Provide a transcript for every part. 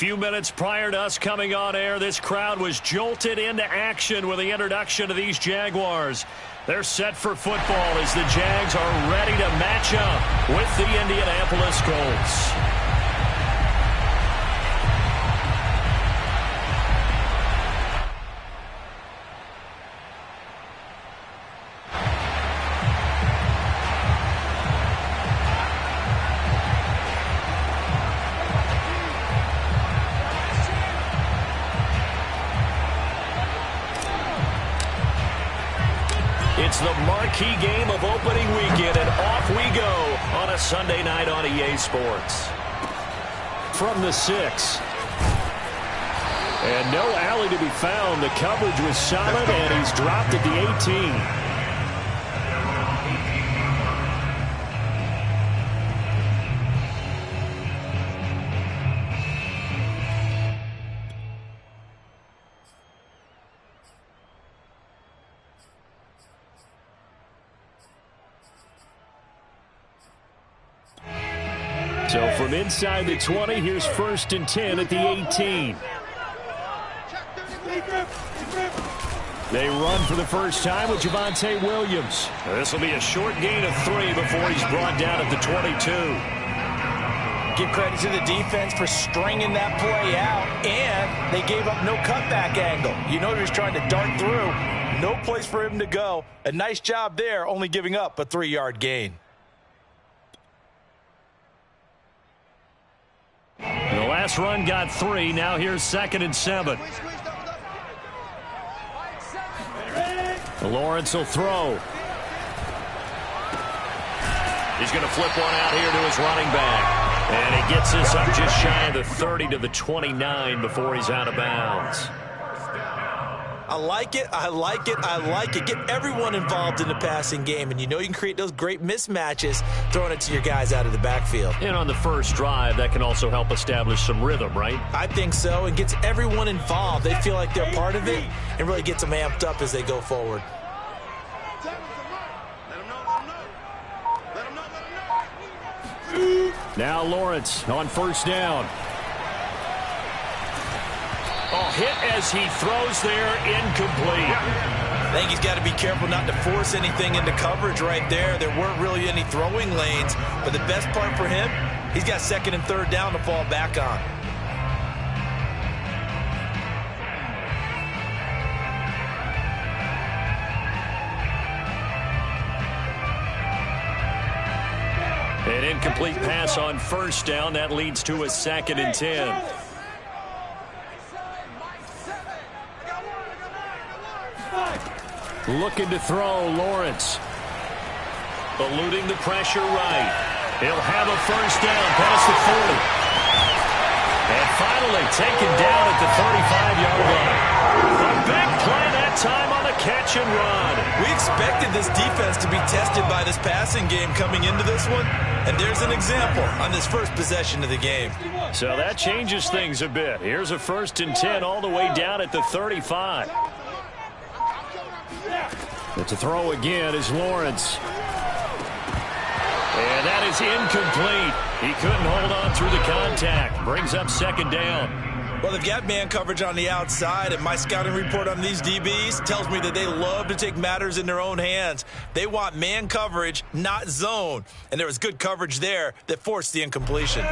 few minutes prior to us coming on air, this crowd was jolted into action with the introduction of these Jaguars. They're set for football as the Jags are ready to match up with the Indianapolis Colts. It's the marquee game of opening weekend, and off we go on a Sunday night on EA Sports. From the 6. And no alley to be found. The coverage was solid, and he's dropped at the 18. So from inside the 20, here's 1st and 10 at the 18. They run for the first time with Javonte Williams. This will be a short gain of 3 before he's brought down at the 22. Give credit to the defense for stringing that play out, and they gave up no cutback angle. You know he was trying to dart through. No place for him to go. A nice job there, only giving up a 3-yard gain. The last run got 3. Now here's 2nd and 7. Lawrence will throw. He's going to flip one out here to his running back. And he gets this up just shy of the 30 to the 29 before he's out of bounds. I like it, I like it, I like it. Get everyone involved in the passing game, and you know you can create those great mismatches throwing it to your guys out of the backfield. And on the first drive, that can also help establish some rhythm, right? I think so, and gets everyone involved. They feel like they're part of it and really gets them amped up as they go forward. Now Lawrence on 1st down. Oh, hit as he throws there, incomplete. I think he's got to be careful not to force anything into coverage right there. There weren't really any throwing lanes, but the best part for him, he's got 2nd and 3rd down to fall back on. An incomplete pass on 1st down. That leads to a 2nd and 10. Looking to throw, Lawrence. Eluding the pressure right. He'll have a 1st down past the 40. And finally taken down at the 35-yard line. A big play that time on the catch and run. We expected this defense to be tested by this passing game coming into this one. And there's an example on this first possession of the game. So that changes things a bit. Here's a 1st and 10 all the way down at the 35. But to throw again is Lawrence. And that is incomplete. He couldn't hold on through the contact. Brings up 2nd down. Well, they've got man coverage on the outside, and my scouting report on these DBs tells me that they love to take matters in their own hands. They want man coverage, not zone. And there was good coverage there that forced the incompletion.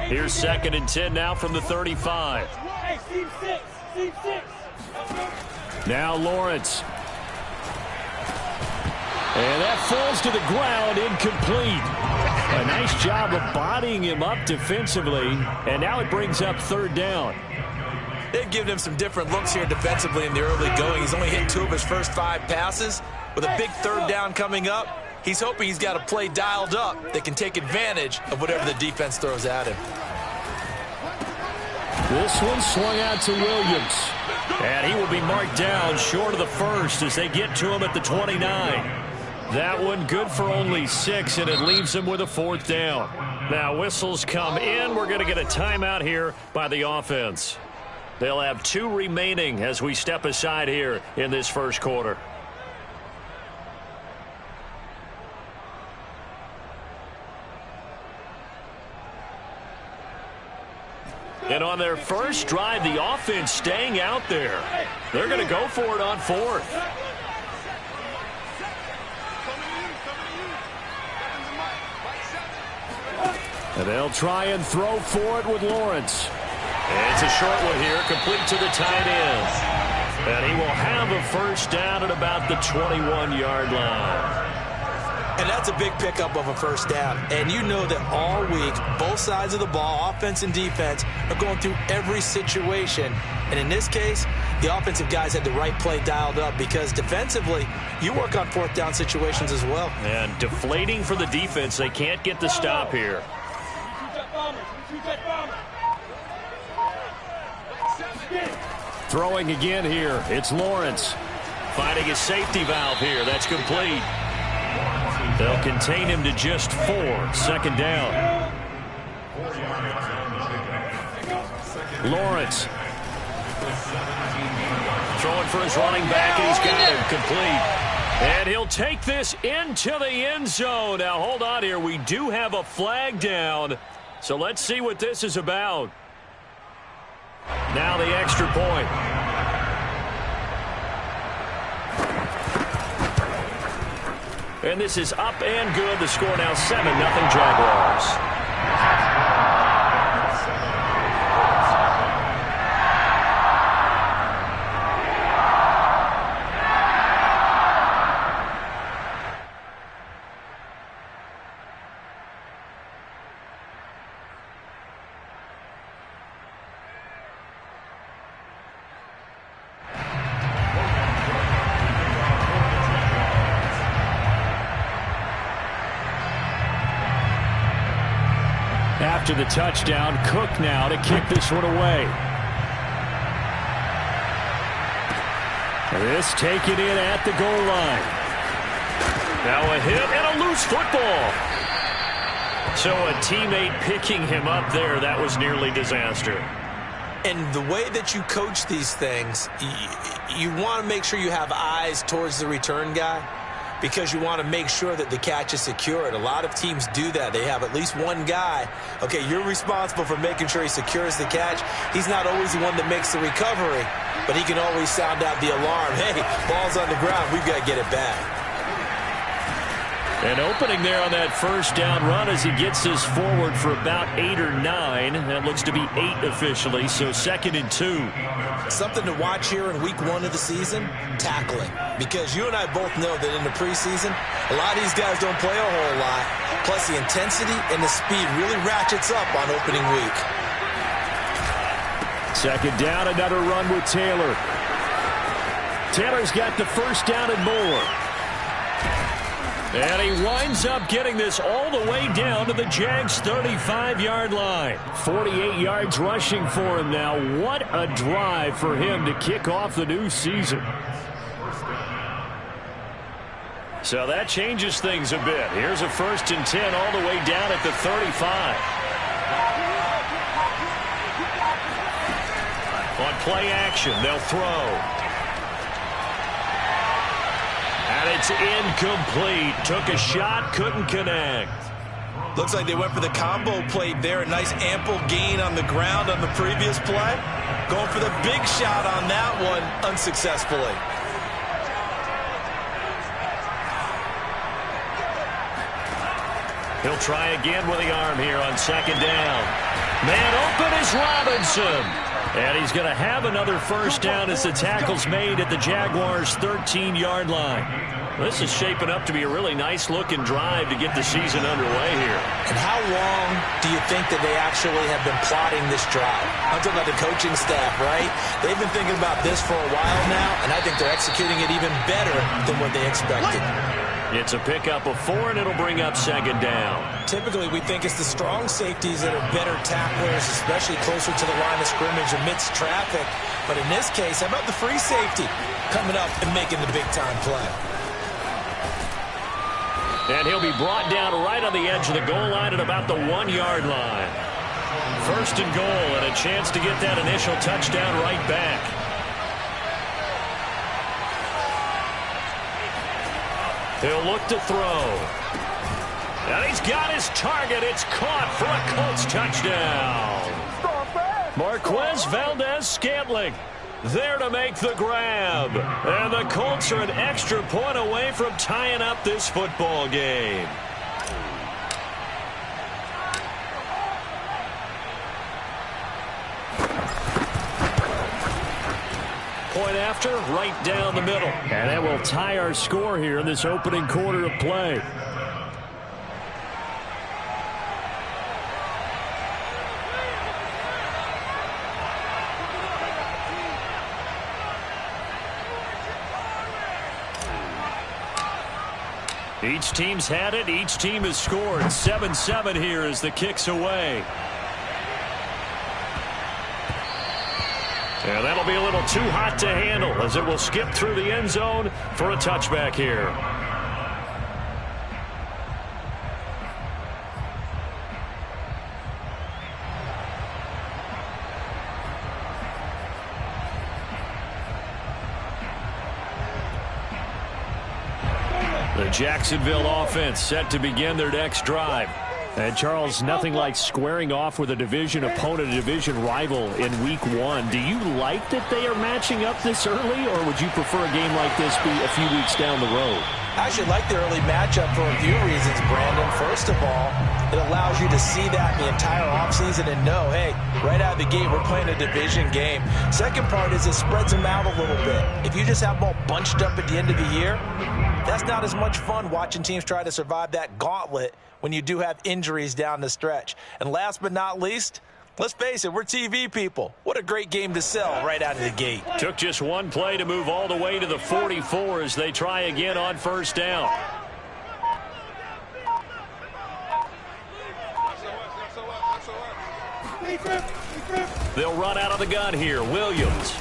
Here's 2nd and 10 now from the 35. Now Lawrence. And that falls to the ground, incomplete. A nice job of bodying him up defensively, and now it brings up 3rd down. They've given him some different looks here defensively in the early going. He's only hit 2 of his first 5 passes. With a big 3rd down coming up, he's hoping he's got a play dialed up that can take advantage of whatever the defense throws at him. This one swung out to Williams. And he will be marked down short of the 1st as they get to him at the 29. That one good for only 6, and it leaves him with a 4th down. Now whistles come in. We're going to get a timeout here by the offense. They'll have 2 remaining as we step aside here in this first quarter. And on their first drive, the offense staying out there. They're going to go for it on fourth. And they'll try and throw for it with Lawrence. And it's a short one here, complete to the tight end. And he will have a first down at about the 21-yard line. And that's a big pickup of a first down. And you know that all week, both sides of the ball, offense and defense, are going through every situation. And in this case, the offensive guys had the right play dialed up because defensively, you work on fourth down situations as well. And deflating for the defense. They can't get the stop here. Throwing again here. It's Lawrence. Finding his safety valve here. That's complete. They'll contain him to just 4. Second down. Lawrence. Throwing for his running back, and he's got him complete. And he'll take this into the end zone. Now, hold on here. We do have a flag down. So let's see what this is about. Now the extra point. And this is up and good. The score now 7-0 Jaguars. After the touchdown, Cook now to kick this one away. This taken in at the goal line. Now a hit and a loose football. So a teammate picking him up there, that was nearly disaster. And the way that you coach these things, you want to make sure you have eyes towards the return guy, because you want to make sure that the catch is secured. A lot of teams do that. They have at least one guy. Okay, you're responsible for making sure he secures the catch. He's not always the one that makes the recovery, but he can always sound out the alarm. Hey, ball's on the ground. We've got to get it back. An opening there on that first down run as he gets this forward for about 8 or 9. That looks to be 8 officially, so 2nd and 2. Something to watch here in week 1 of the season, tackling. Because you and I both know that in the preseason, a lot of these guys don't play a whole lot. Plus the intensity and the speed really ratchets up on opening week. 2nd down, another run with Taylor. Taylor's got the first down and more. And he winds up getting this all the way down to the Jags' 35-yard line. 48 yards rushing for him now. What a drive for him to kick off the new season. So that changes things a bit. Here's a 1st and 10 all the way down at the 35. On play action, they'll throw. And it's incomplete. Took a shot, couldn't connect. Looks like they went for the combo play there. A nice ample gain on the ground on the previous play. Going for the big shot on that one unsuccessfully. He'll try again with the arm here on 2nd down. Man open is Robinson. And he's going to have another first down as the tackle's made at the Jaguars' 13-yard line. This is shaping up to be a really nice-looking drive to get the season underway here. And how long do you think that they actually have been plotting this drive? I'm talking about the coaching staff, right? They've been thinking about this for a while now, and I think they're executing it even better than what they expected. It's a pickup of 4, and it'll bring up 2nd down. Typically, we think it's the strong safeties that are better tacklers, especially closer to the line of scrimmage amidst traffic. But in this case, how about the free safety coming up and making the big-time play? And he'll be brought down right on the edge of the goal line at about the 1-yard line. 1st and goal, and a chance to get that initial touchdown right back. He'll look to throw. And he's got his target. It's caught for a Colts touchdown. Marquez Valdes-Scantling there to make the grab. And the Colts are an extra point away from tying up this football game. Point after, right down the middle. And that will tie our score here in this opening quarter of play. Each team's had it. Each team has scored. 7-7 here as the kick's away. And that'll be a little too hot to handle as it will skip through the end zone for a touchback here. The Jacksonville offense set to begin their next drive. And, Charles, nothing like squaring off with a division opponent, a division rival in Week 1. Do you like that they are matching up this early, or would you prefer a game like this be a few weeks down the road? I actually like the early matchup for a few reasons, Brandon. First of all, it allows you to see that the entire offseason and know, hey, right out of the gate, we're playing a division game. Second part is it spreads them out a little bit. If you just have them all bunched up at the end of the year, that's not as much fun watching teams try to survive that gauntlet when you do have injuries down the stretch. And last but not least, let's face it, we're TV people. What a great game to sell right out of the gate. Took just one play to move all the way to the 44 as they try again on first down. They'll run out of the gun here. Williams.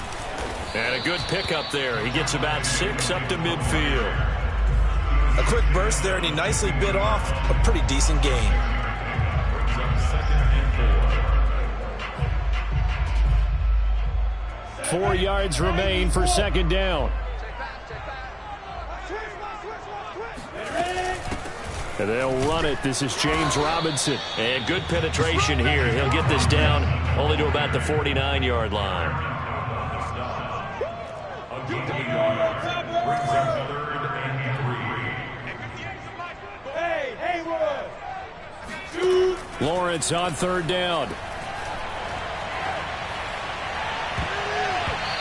And a good pickup there. He gets about 6 up to midfield. A quick burst there, and he nicely bit off a pretty decent gain. Four yards remain for second down. And they'll run it. This is James Robinson. And good penetration here. He'll get this down only to about the 49-yard line. Lawrence on third down.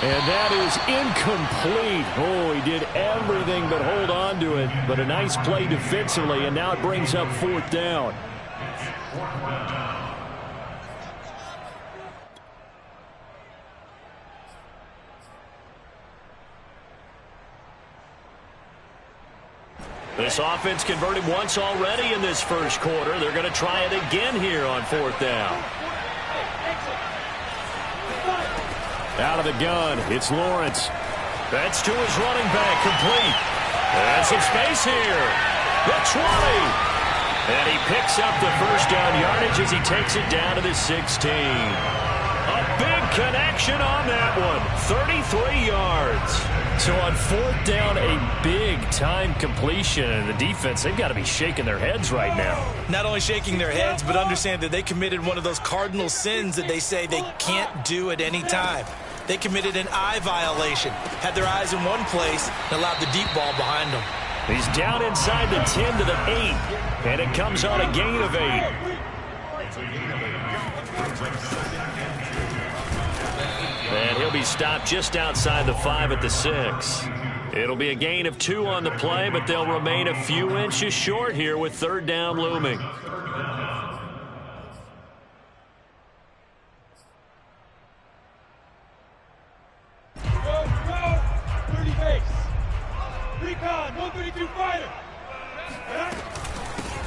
And that is incomplete. Oh, he did everything but hold on to it. But a nice play defensively, and now it brings up fourth down. This offense converted once already in this first quarter. They're going to try it again here on fourth down. Out of the gun, it's Lawrence. That's to his running back, complete. And some space here. The 20. And he picks up the first down yardage as he takes it down to the 16. A big connection on that one. 33 yards. So on fourth down, a big-time completion. And the defense, they've got to be shaking their heads right now. Not only shaking their heads, but understand that they committed one of those cardinal sins that they say they can't do at any time. They committed an eye violation, had their eyes in one place, and allowed the deep ball behind them. He's down inside the 10 to the 8, and it comes on a gain of 8. And he'll be stopped just outside the 5 at the 6. It'll be a gain of 2 on the play, but they'll remain a few inches short here with third down looming.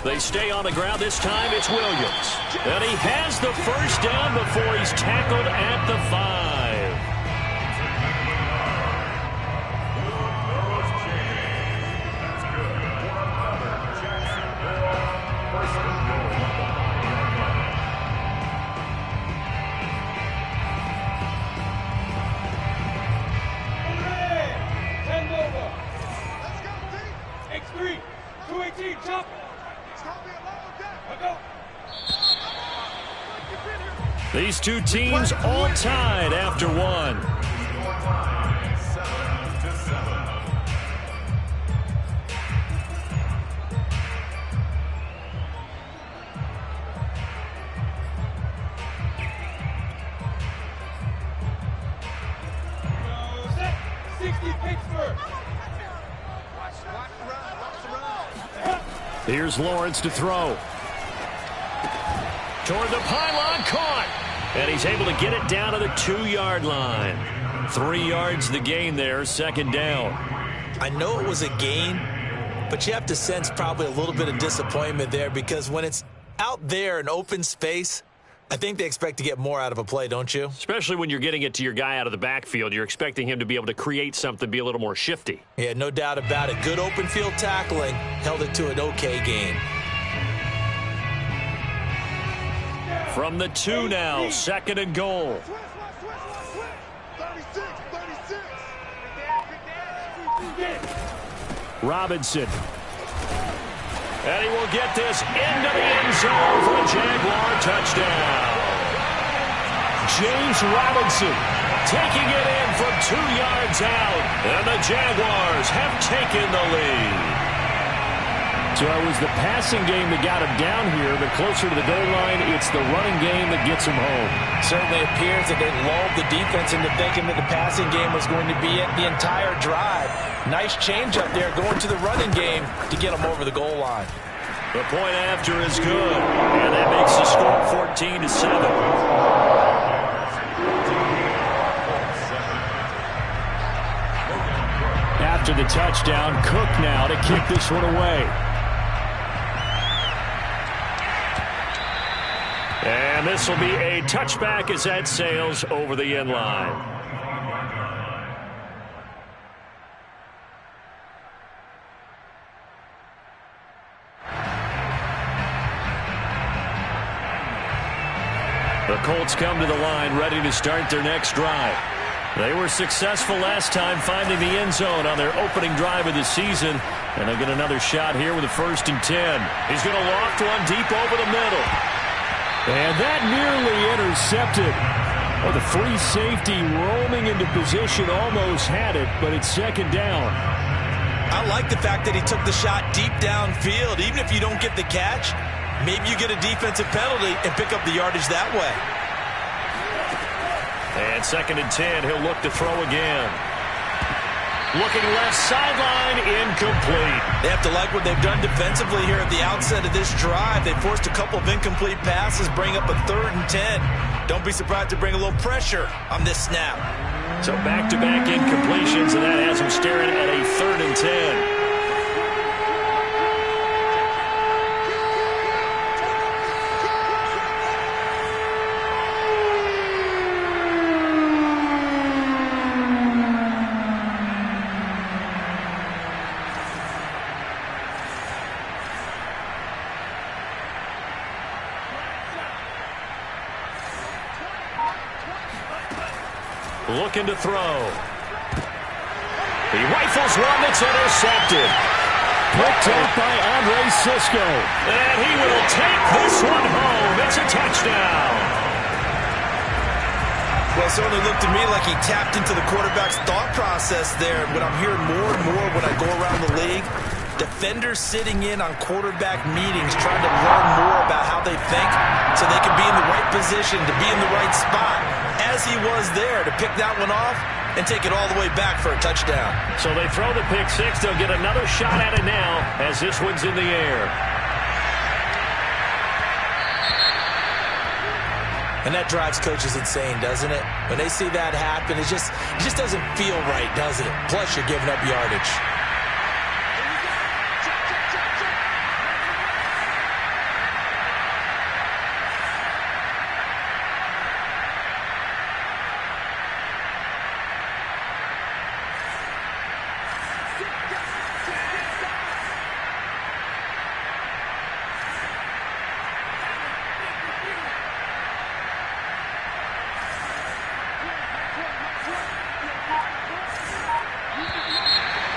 They stay on the ground. This time it's Williams. And he has the first down before he's tackled at the 5. X3, 218, chop. These two teams all tied after one. Here's Lawrence to throw. Toward the pylon, caught. And he's able to get it down to the 2-yard line. 3 yards the gain there, second down. I know it was a gain, but you have to sense probably a little bit of disappointment there because when it's out there in open space, I think they expect to get more out of a play, don't you? Especially when you're getting it to your guy out of the backfield. You're expecting him to be able to create something, be a little more shifty. Yeah, no doubt about it. Good open field tackling, held it to an okay gain. From the 2 now, second and goal. 36. Robinson. And he will get this into the end zone for a Jaguar touchdown. James Robinson taking it in from 2 yards out. And the Jaguars have taken the lead. So it was the passing game that got him down here, but closer to the goal line, it's the running game that gets him home. Certainly appears that they lulled the defense into thinking that the passing game was going to be it the entire drive. Nice change up there going to the running game to get them over the goal line. The point after is good, and that makes the score 14-7. After the touchdown, Cook now to kick this one away. And this will be a touchback as that sails over the end line. The Colts come to the line ready to start their next drive. They were successful last time finding the end zone on their opening drive of the season. And they'll get another shot here with a 1st and 10. He's going to loft one deep over the middle. And that nearly intercepted. Oh, the free safety roaming into position almost had it, but it's second down. I like the fact that he took the shot deep downfield. Even if you don't get the catch, maybe you get a defensive penalty and pick up the yardage that way. And 2nd and 10, he'll look to throw again. Looking left sideline, incomplete. They have to like what they've done defensively here at the outset of this drive. They forced a couple of incomplete passes, bring up a 3rd and 10. Don't be surprised to bring a little pressure on this snap. So back-to-back incompletions, and that has them staring at a 3rd and 10. Looking to throw. He rifles one that's intercepted. Picked up by Andre Cisco. And he will take this one home. It's a touchdown. Well, it certainly looked to me like he tapped into the quarterback's thought process there. What I'm hearing more and more when I go around the league, defenders sitting in on quarterback meetings trying to learn more about how they think so they can be in the right position to be in the right spot, as he was there to pick that one off and take it all the way back for a touchdown. So they throw the pick six. They'll get another shot at it now as this one's in the air. And that drives coaches insane, doesn't it? When they see that happen, it just doesn't feel right, does it? Plus, you're giving up yardage.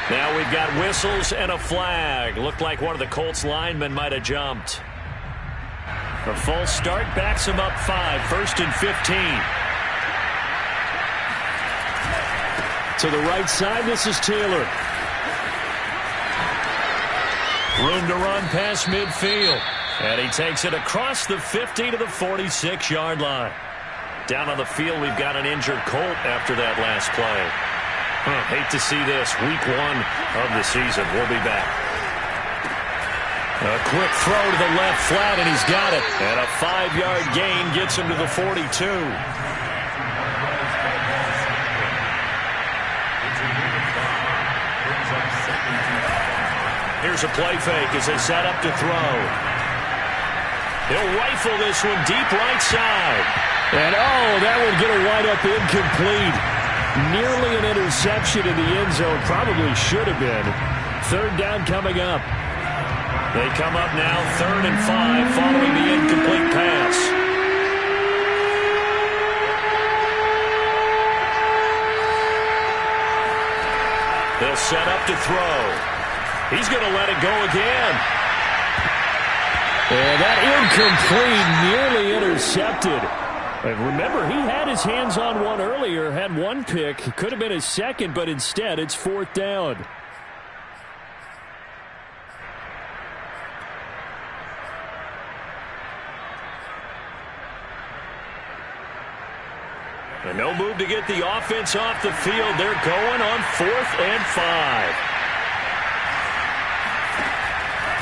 Now we've got whistles and a flag. Looked like one of the Colts linemen might have jumped. A false start backs him up 5, 1st and 15. To the right side, this is Taylor. Room to run past midfield. And he takes it across the 50 to the 46-yard line. Down on the field, we've got an injured Colt after that last play. Hate to see this. Week 1 of the season. We'll be back. A quick throw to the left flat, and he's got it. And a 5-yard gain gets him to the 42. Here's a play fake as they set up to throw. He'll rifle this one deep right side. And, that would get a wide-up incomplete. Nearly an interception in the end zone. Probably should have been. 3rd down coming up. They come up now 3rd and 5 following the incomplete pass. They'll set up to throw. He's going to let it go again. And that incomplete, nearly intercepted. And remember, he had his hands on one earlier, had one pick. Could have been his second, but instead it's 4th down. And no move to get the offense off the field. They're going on 4th and 5.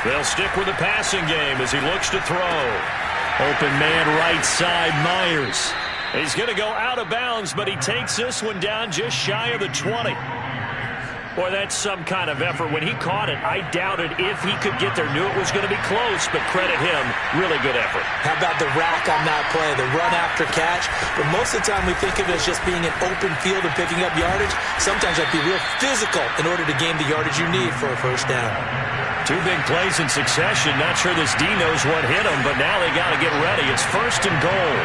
They'll stick with the passing game as he looks to throw. Open man right side, Myers. He's going to go out of bounds, but he takes this one down just shy of the 20. Boy, that's some kind of effort. When he caught it, I doubted if he could get there. Knew it was going to be close, but credit him. Really good effort. How about the rack on that play, the run after catch? But most of the time we think of it as just being an open field and picking up yardage. Sometimes you have to be real physical in order to gain the yardage you need for a 1st down. 2 big plays in succession. Not sure this D knows what hit him, but now they got to get ready. It's 1st and goal.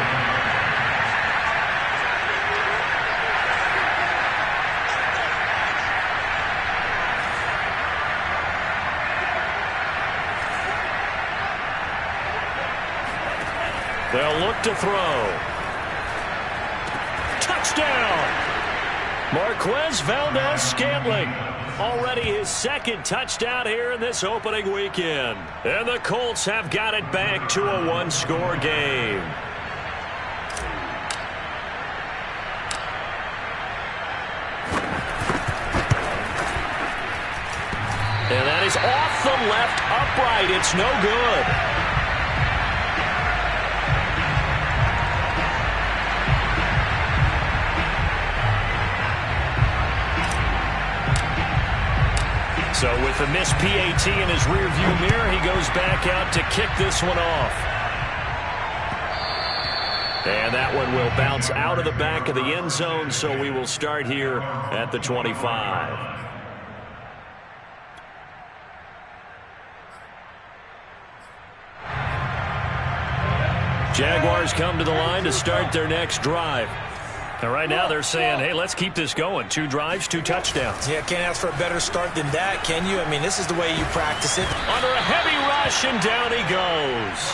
They'll look to throw. Touchdown! Marquez Valdez-Scantling. Already his 2nd touchdown here in this opening weekend. And the Colts have got it back to a 1-score game. And that is off the left upright. It's no good. So with the missed PAT in his rearview mirror, he goes back out to kick this one off. And that one will bounce out of the back of the end zone, so we will start here at the 25. Jaguars come to the line to start their next drive. And right now they're saying, hey, let's keep this going. 2 drives, 2 touchdowns. Yeah, can't ask for a better start than that, can you? I mean, this is the way you practice it. Under a heavy rush, and down he goes.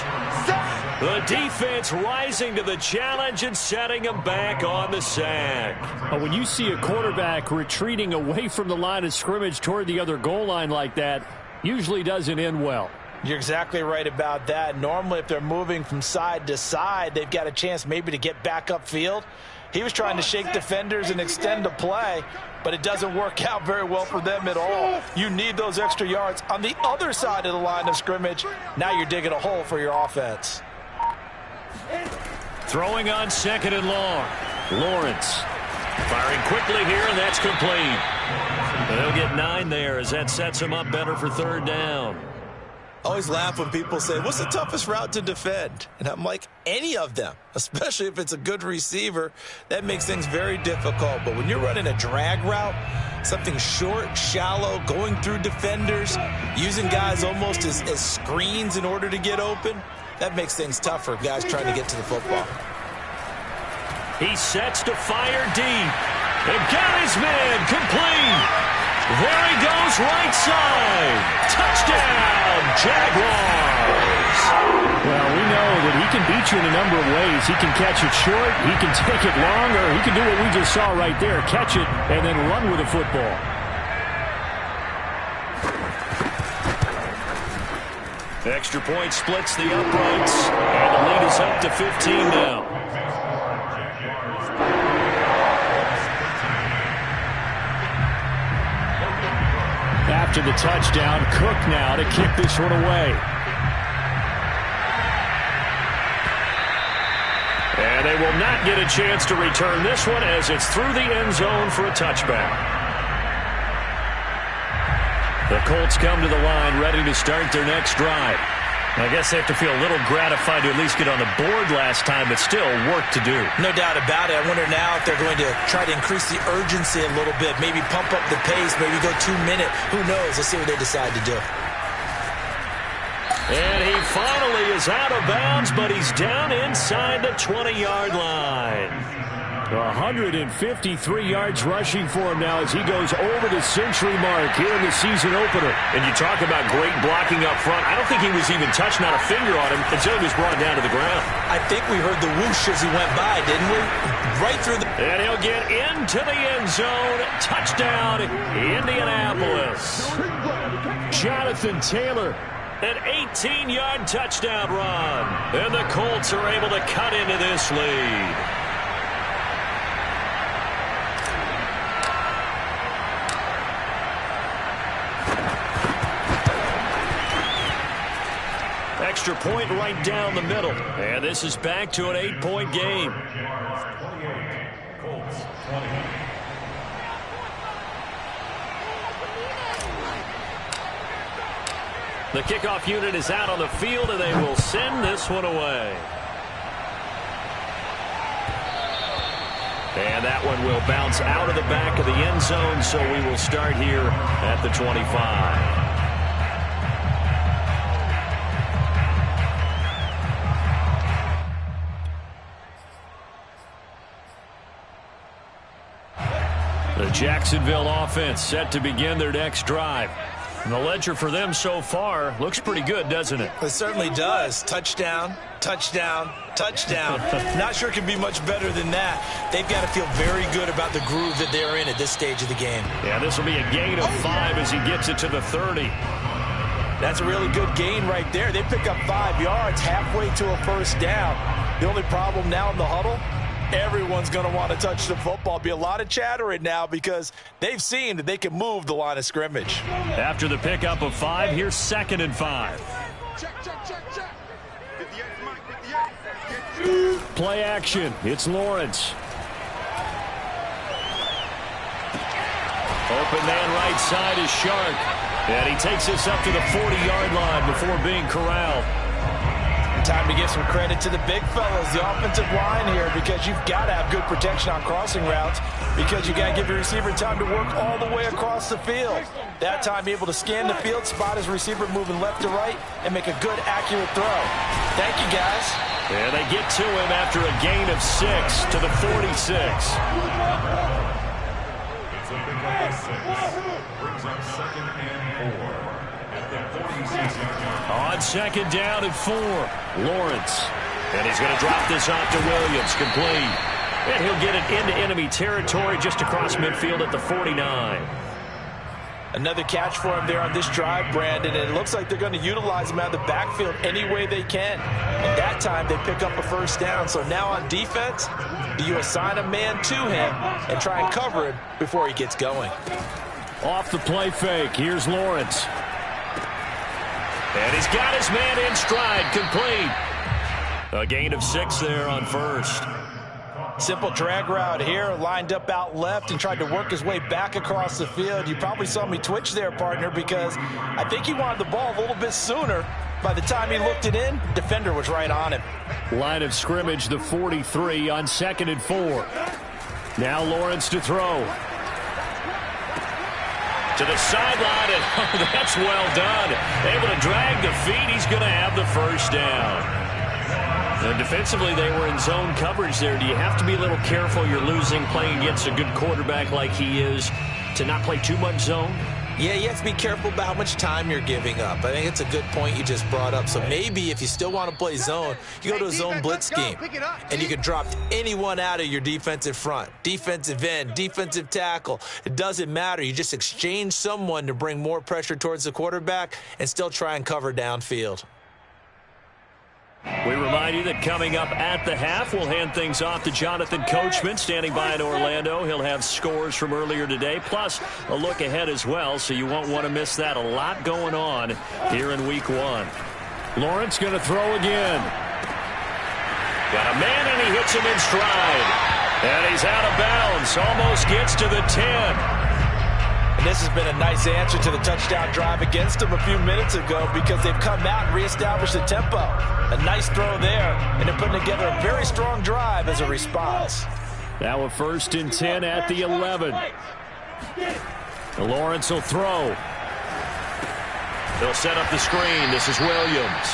The defense rising to the challenge and setting him back on the sack. When you see a quarterback retreating away from the line of scrimmage toward the other goal line like that, usually doesn't end well. You're exactly right about that. Normally, if they're moving from side to side, they've got a chance maybe to get back upfield. He was trying to shake defenders and extend the play, but it doesn't work out very well for them at all. You need those extra yards on the other side of the line of scrimmage. Now you're digging a hole for your offense. Throwing on 2nd and long. Lawrence firing quickly here, and that's complete. They'll get 9 there as that sets him up better for 3rd down. Always laugh when people say, what's the toughest route to defend? And I'm like, any of them, especially if it's a good receiver. That makes things very difficult. But when you're running a drag route, something short, shallow, going through defenders, using guys almost as screens in order to get open, that makes things tough for guys trying to get to the football. He sets to fire deep. And got his man complete. There he goes, right side. Touchdown, Jaguars. Well, we know that he can beat you in a number of ways. He can catch it short, he can take it long, or he can do what we just saw right there, catch it and then run with the football. Extra point splits the uprights, and the lead is up to 15 now. After the touchdown, Cook now to kick this one away. And they will not get a chance to return this one as it's through the end zone for a touchback. The Colts come to the line ready to start their next drive. I guess they have to feel a little gratified to at least get on the board last time, but still work to do. No doubt about it. I wonder now if they're going to try to increase the urgency a little bit, maybe pump up the pace, maybe go 2 minute. Who knows? Let's see what they decide to do. And he finally is out of bounds, but he's down inside the 20-yard line. 153 yards rushing for him now as he goes over the century mark here in the season opener. And you talk about great blocking up front. I don't think he was even touched, not a finger on him, until he was brought down to the ground. I think we heard the whoosh as he went by, didn't we? Right through the... And he'll get into the end zone. Touchdown, Indianapolis. Jonathan Taylor. An 18-yard touchdown run. And the Colts are able to cut into this lead. Extra point right down the middle. And this is back to an 8-point game. Colts 20. The kickoff unit is out on the field, and they will send this one away. And that one will bounce out of the back of the end zone, so we will start here at the 25. The Jacksonville offense set to begin their next drive. And the ledger for them so far looks pretty good, doesn't it? It certainly does. Touchdown, touchdown, touchdown. Not sure it can be much better than that. They've got to feel very good about the groove that they're in at this stage of the game. Yeah, this will be a gain of 5 as he gets it to the 30. That's a really good gain right there. They pick up 5 yards halfway to a first down. The only problem now in the huddle, everyone's going to want to touch the football. Be a lot of chattering now because they've seen that they can move the line of scrimmage. After the pickup of 5, here's 2nd and 5. Check. Play action. It's Lawrence. Open man right side is Shark. And he takes this up to the 40-yard line before being corralled. Time to give some credit to the big fellas, the offensive line here, because you've got to have good protection on crossing routes because you got to give your receiver time to work all the way across the field. That time able to scan the field, spot his receiver moving left to right, and make a good, accurate throw. Thank you, guys. And they get to him after a gain of 6 to the 46. It's a big brings up 2nd and 4 at the 46-yard line. On 2nd down and 4, Lawrence. And he's going to drop this off to Williams, complete. And he'll get it into enemy territory just across midfield at the 49. Another catch for him there on this drive, Brandon, and it looks like they're going to utilize him out of the backfield any way they can. And that time they pick up a first down. So now on defense, do you assign a man to him and try and cover him before he gets going? Off the play fake. Here's Lawrence. And he's got his man in stride, complete. A gain of 6 there on first. Simple drag route here, lined up out left and tried to work his way back across the field. You probably saw me twitch there, partner, because I think he wanted the ball a little bit sooner. By the time he looked it in, defender was right on him. Line of scrimmage, the 43 on 2nd and 4. Now Lawrence to throw. To the sideline, and oh, that's well done. Able to drag the feet. He's going to have the first down. And defensively, they were in zone coverage there. Do you have to be a little careful? You're losing, playing against a good quarterback like he is. to not play too much zone? Yeah, you have to be careful about how much time you're giving up. I think it's a good point you just brought up. So maybe if you still want to play zone, you go to a zone blitz scheme. And you can drop anyone out of your defensive front. Defensive end, defensive tackle. It doesn't matter. You just exchange someone to bring more pressure towards the quarterback and still try and cover downfield. We remind you that coming up at the half, we'll hand things off to Jonathan Coachman, standing by in Orlando. He'll have scores from earlier today, plus a look ahead as well, so you won't want to miss that. A lot going on here in Week 1. Lawrence going to throw again. Got a man, and he hits him in stride. And he's out of bounds, almost gets to the 10. And this has been a nice answer to the touchdown drive against them a few minutes ago because they've come out and reestablished the tempo. A nice throw there, and they're putting together a very strong drive as a response. Now a 1st and 10 at the 11. Lawrence will throw. They'll set up the screen. This is Williams.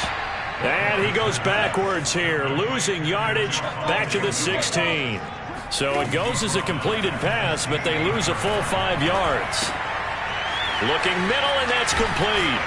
And he goes backwards here, losing yardage back to the 16. So it goes as a completed pass, but they lose a full 5 yards. Looking middle, and that's complete.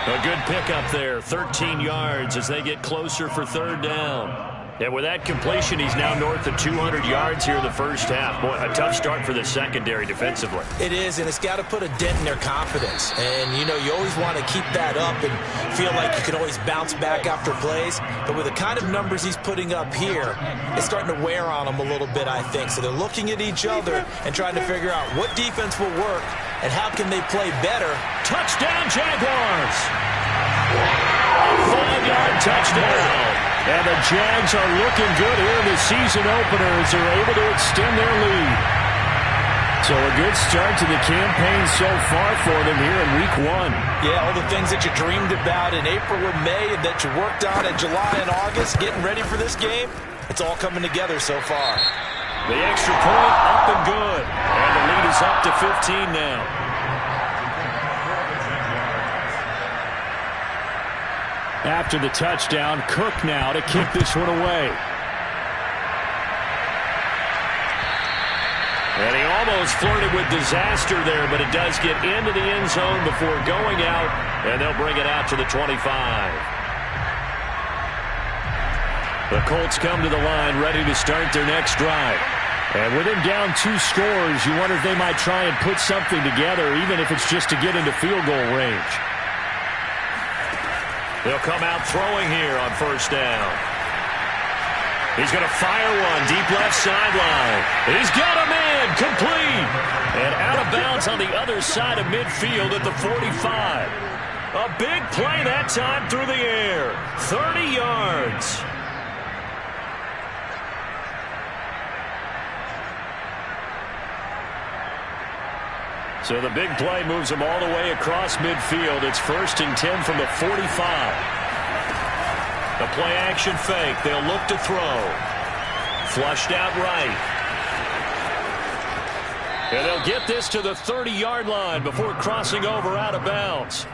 A good pickup there, 13 yards as they get closer for 3rd down. And with that completion, he's now north of 200 yards here in the first half. Boy, a tough start for the secondary defensively. It is, and it's got to put a dent in their confidence. And, you know, you always want to keep that up and feel like you can always bounce back after plays. But with the kind of numbers he's putting up here, it's starting to wear on them a little bit, I think. So they're looking at each other and trying to figure out what defense will work and how can they play better. Touchdown, Jaguars! 5-yard touchdown. And the Jags are looking good here in the season opener as they're able to extend their lead. So a good start to the campaign so far for them here in Week 1. Yeah, all the things that you dreamed about in April and May and that you worked on in July and August, getting ready for this game, it's all coming together so far. The extra point up and good. And the lead is up to 15 now. After the touchdown, Cook now to kick this one away. And he almost flirted with disaster there, but it does get into the end zone before going out, and they'll bring it out to the 25. The Colts come to the line ready to start their next drive. And with him down 2 scores, you wonder if they might try and put something together, even if it's just to get into field goal range. They'll come out throwing here on 1st down. He's going to fire one deep left sideline. He's got a man complete. And out of bounds on the other side of midfield at the 45. A big play that time through the air. 30 yards. So the big play moves them all the way across midfield. It's 1st and 10 from the 45. The play action fake. They'll look to throw. Flushed out right. And they'll get this to the 30-yard line before crossing over out of bounds.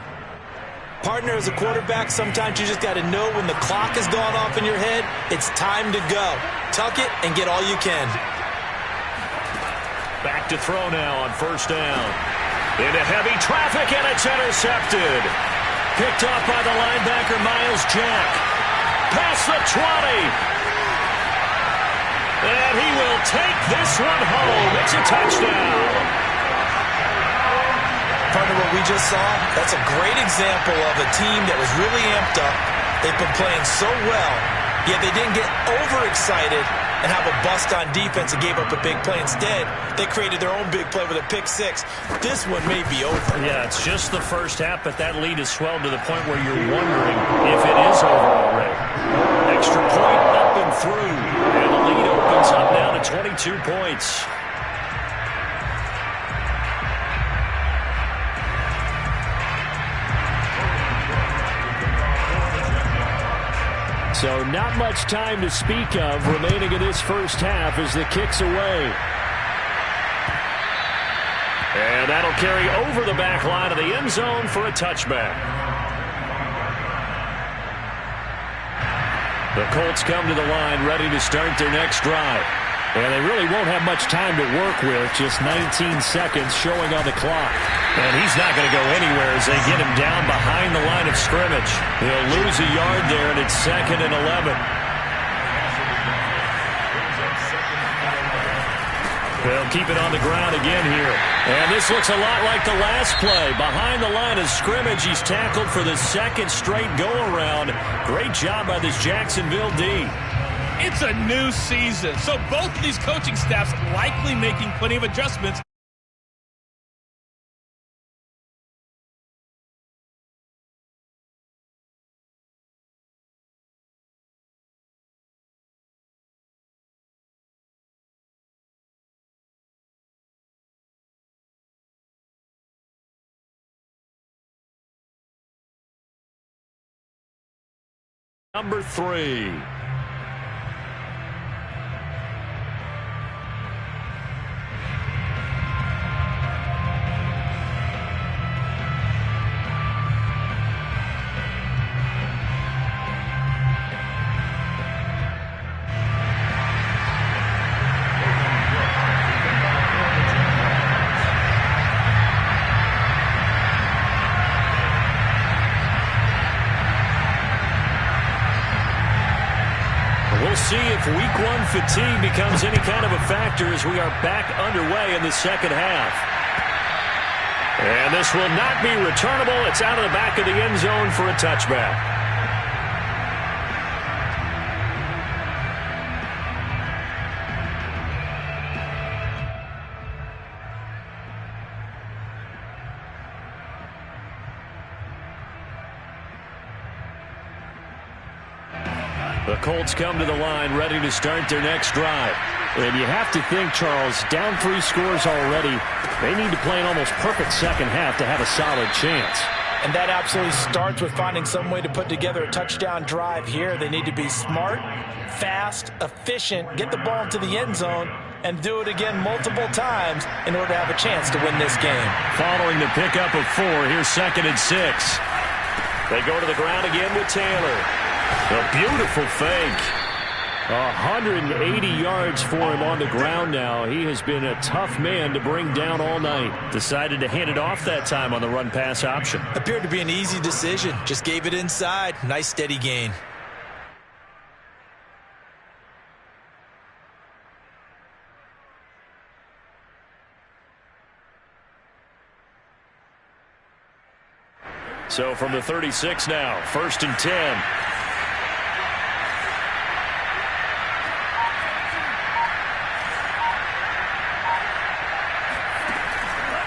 Partner, as a quarterback, sometimes you just got to know when the clock has gone off in your head, it's time to go. Tuck it and get all you can. Back to throw now on 1st down. Into heavy traffic, and it's intercepted. Picked off by the linebacker, Miles Jack. Past the 20. And he will take this one home. It's a touchdown. Partner, what we just saw, that's a great example of a team that was really amped up. They've been playing so well, yet they didn't get overexcited and have a bust on defense and gave up a big play. Instead, they created their own big play with a pick 6. This one may be over. Yeah, it's just the first half, but that lead has swelled to the point where you're wondering if it is over already. Extra point up and through. And the lead opens up now to 22 points. So not much time to speak of remaining in this first half as the kick's away. And that'll carry over the back line of the end zone for a touchback. The Colts come to the line ready to start their next drive. And they really won't have much time to work with, just 19 seconds showing on the clock. And he's not going to go anywhere as they get him down behind the line of scrimmage. He'll lose a yard there, and it's 2nd and 11. They'll keep it on the ground again here. And this looks a lot like the last play. Behind the line of scrimmage, he's tackled for the 2nd straight go-around. Great job by this Jacksonville D. It's a new season, so both of these coaching staffs likely making plenty of adjustments. Number 3. We'll see if week 1 fatigue becomes any kind of a factor as we are back underway in the second half. And this will not be returnable. It's out of the back of the end zone for a touchback. The Colts come to the line ready to start their next drive. And you have to think, Charles, down 3 scores already. They need to play an almost perfect second half to have a solid chance. And that absolutely starts with finding some way to put together a touchdown drive here. They need to be smart, fast, efficient, get the ball into the end zone, and do it again multiple times in order to have a chance to win this game. Following the pickup of 4, here's 2nd and 6. They go to the ground again with Taylor. A beautiful fake. 180 yards for him on the ground now. He has been a tough man to bring down all night. Decided to hand it off that time on the run-pass option. Appeared to be an easy decision. Just gave it inside. Nice steady gain. So from the 36 now, 1st and 10.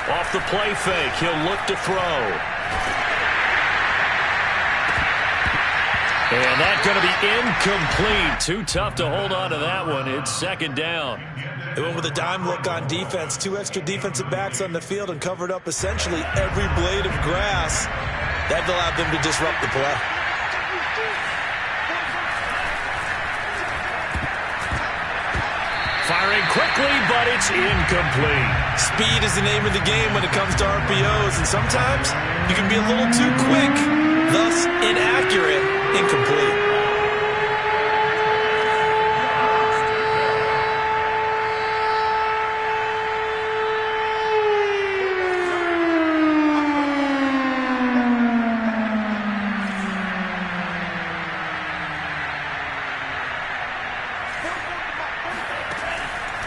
Off the play fake, he'll look to throw. And that's going to be incomplete. Too tough to hold on to that one. It's 2nd down. They went with a dime look on defense. 2 extra defensive backs on the field and covered up essentially every blade of grass. That allowed them to disrupt the play. Firing quickly, but it's incomplete. Speed is the name of the game when it comes to RPOs, and sometimes you can be a little too quick, thus inaccurate, incomplete.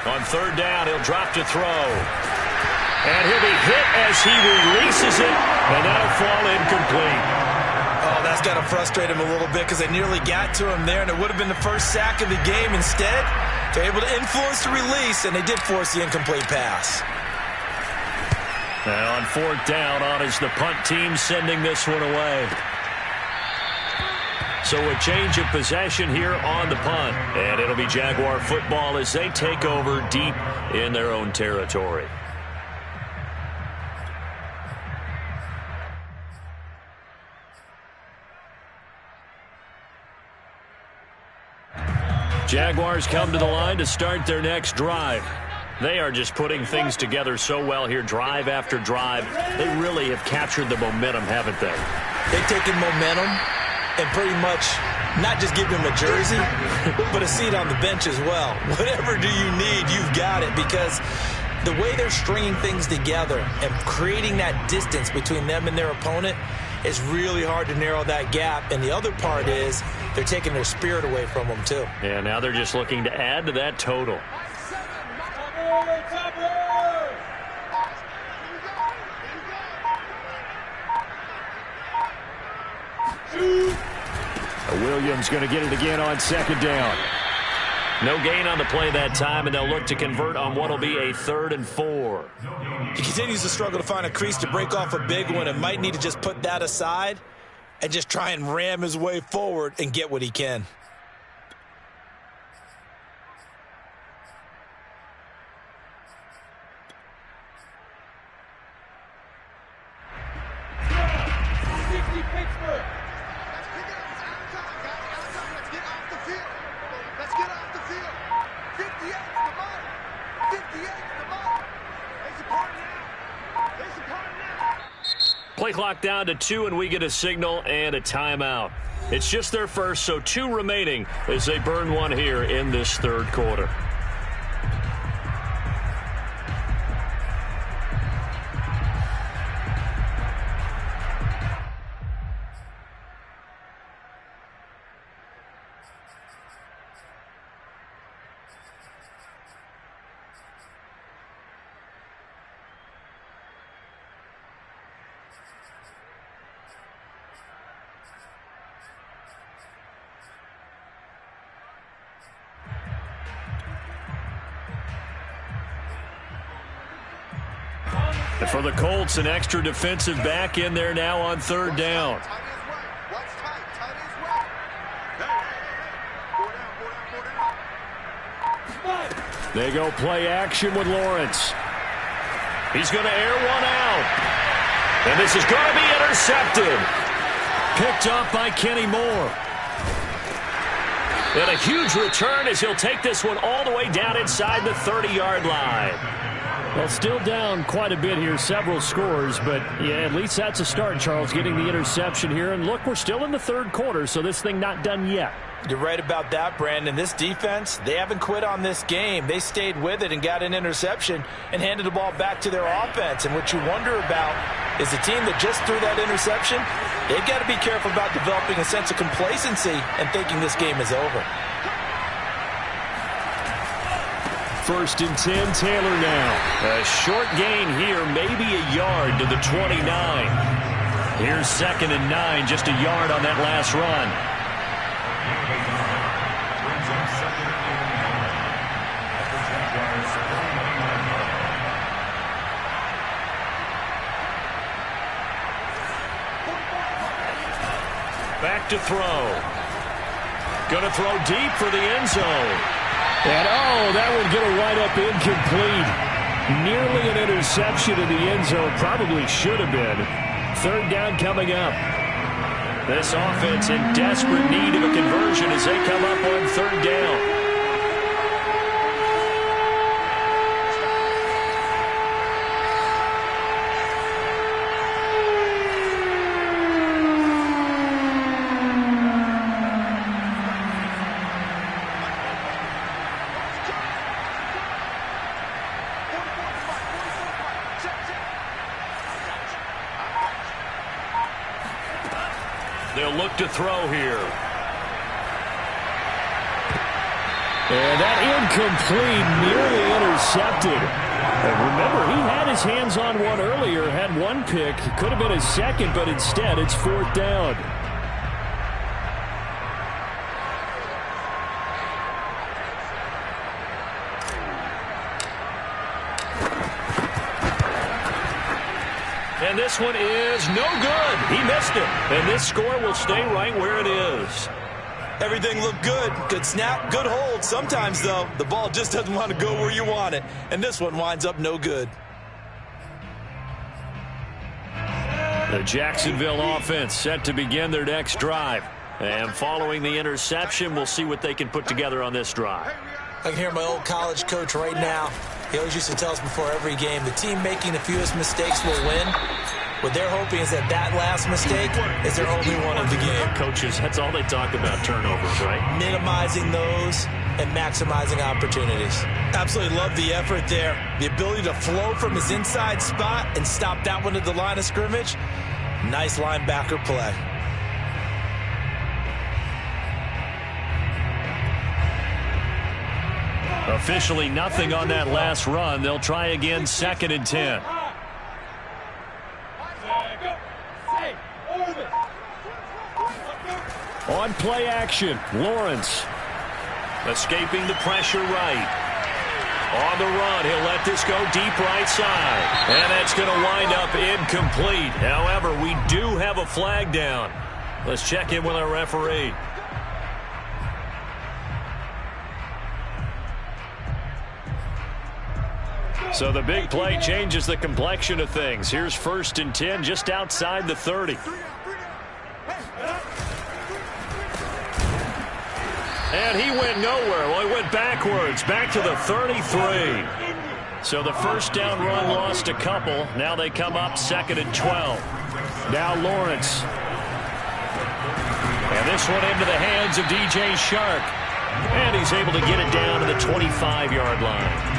On 3rd down, he'll drop to throw. And he'll be hit as he releases it, and that'll fall incomplete. Oh, that's got to frustrate him a little bit because they nearly got to him there, and it would have been the first sack of the game. Instead, they're able to influence the release, and they did force the incomplete pass. And on 4th down, on is the punt team sending this one away. So a change of possession here on the punt. And it'll be Jaguar football as they take over deep in their own territory. Jaguars come to the line to start their next drive. They are just putting things together so well here, drive after drive. They really have captured the momentum, haven't they? They've taken momentum and pretty much not just give him a jersey, but a seat on the bench as well. Whatever do you need, you've got it, because the way they're stringing things together and creating that distance between them and their opponent is really hard to narrow that gap. And the other part is they're taking their spirit away from them, too. Yeah, now they're just looking to add to that total. Williams going to get it again on second down. No gain on the play that time, and they'll look to convert on what will be a 3rd and 4. He continues to struggle to find a crease to break off a big one and might need to just put that aside and just try and ram his way forward and get what he can. Play clock down to 2, and we get a signal and a timeout. It's just their first, so 2 remaining as they burn one here in this 3rd quarter. For the Colts, an extra defensive back in there now on 3rd down. They go play action with Lawrence. He's going to air one out. And this is going to be intercepted. Picked up by Kenny Moore. And a huge return as he'll take this one all the way down inside the 30-yard line. Well, still down quite a bit here, several scores, but yeah, at least that's a start, Charles, getting the interception here. And look, we're still in the 3rd quarter, so this thing not done yet. You're right about that, Brandon. This defense, they haven't quit on this game. They stayed with it and got an interception and handed the ball back to their offense. And what you wonder about is the team that just threw that interception, they've got to be careful about developing a sense of complacency and thinking this game is over. 1st and 10, Taylor now. A short gain here, maybe a yard to the 29. Here's 2nd and 9, just a yard on that last run. Back to throw. Going to throw deep for the end zone. And, that one going to wind up incomplete. Nearly an interception in the end zone. Probably should have been. 3rd down coming up. This offense in desperate need of a conversion as they come up on 3rd down. They'll look to throw here. And that incomplete, nearly intercepted. And remember, he had his hands on one earlier, had one pick. Could have been his second, but instead it's 4th down. And this one is no good. He missed it. And this score will stay right where it is. Everything looked good. Good snap, good hold. Sometimes, though, the ball just doesn't want to go where you want it. And this one winds up no good. The Jacksonville offense set to begin their next drive. And following the interception, we'll see what they can put together on this drive. I can hear my old college coach right now. He always used to tell us before every game, the team making the fewest mistakes will win. What they're hoping is that last mistake is their only one of the game. Coaches, that's all they talk about, turnovers, right? Minimizing those and maximizing opportunities. Absolutely love the effort there. The ability to flow from his inside spot and stop that one at the line of scrimmage. Nice linebacker play. Officially nothing on that last run. They'll try again, 2nd and 10. On play action, Lawrence. Escaping the pressure right. On the run, he'll let this go deep right side. And that's going to wind up incomplete. However, we do have a flag down. Let's check in with our referee. So the big play changes the complexion of things. Here's 1st and 10 just outside the 30. And he went nowhere. Well, he went backwards, back to the 33. So the first down run lost a couple. Now they come up 2nd and 12. Now Lawrence. And this one into the hands of DJ Shark. And he's able to get it down to the 25-yard line.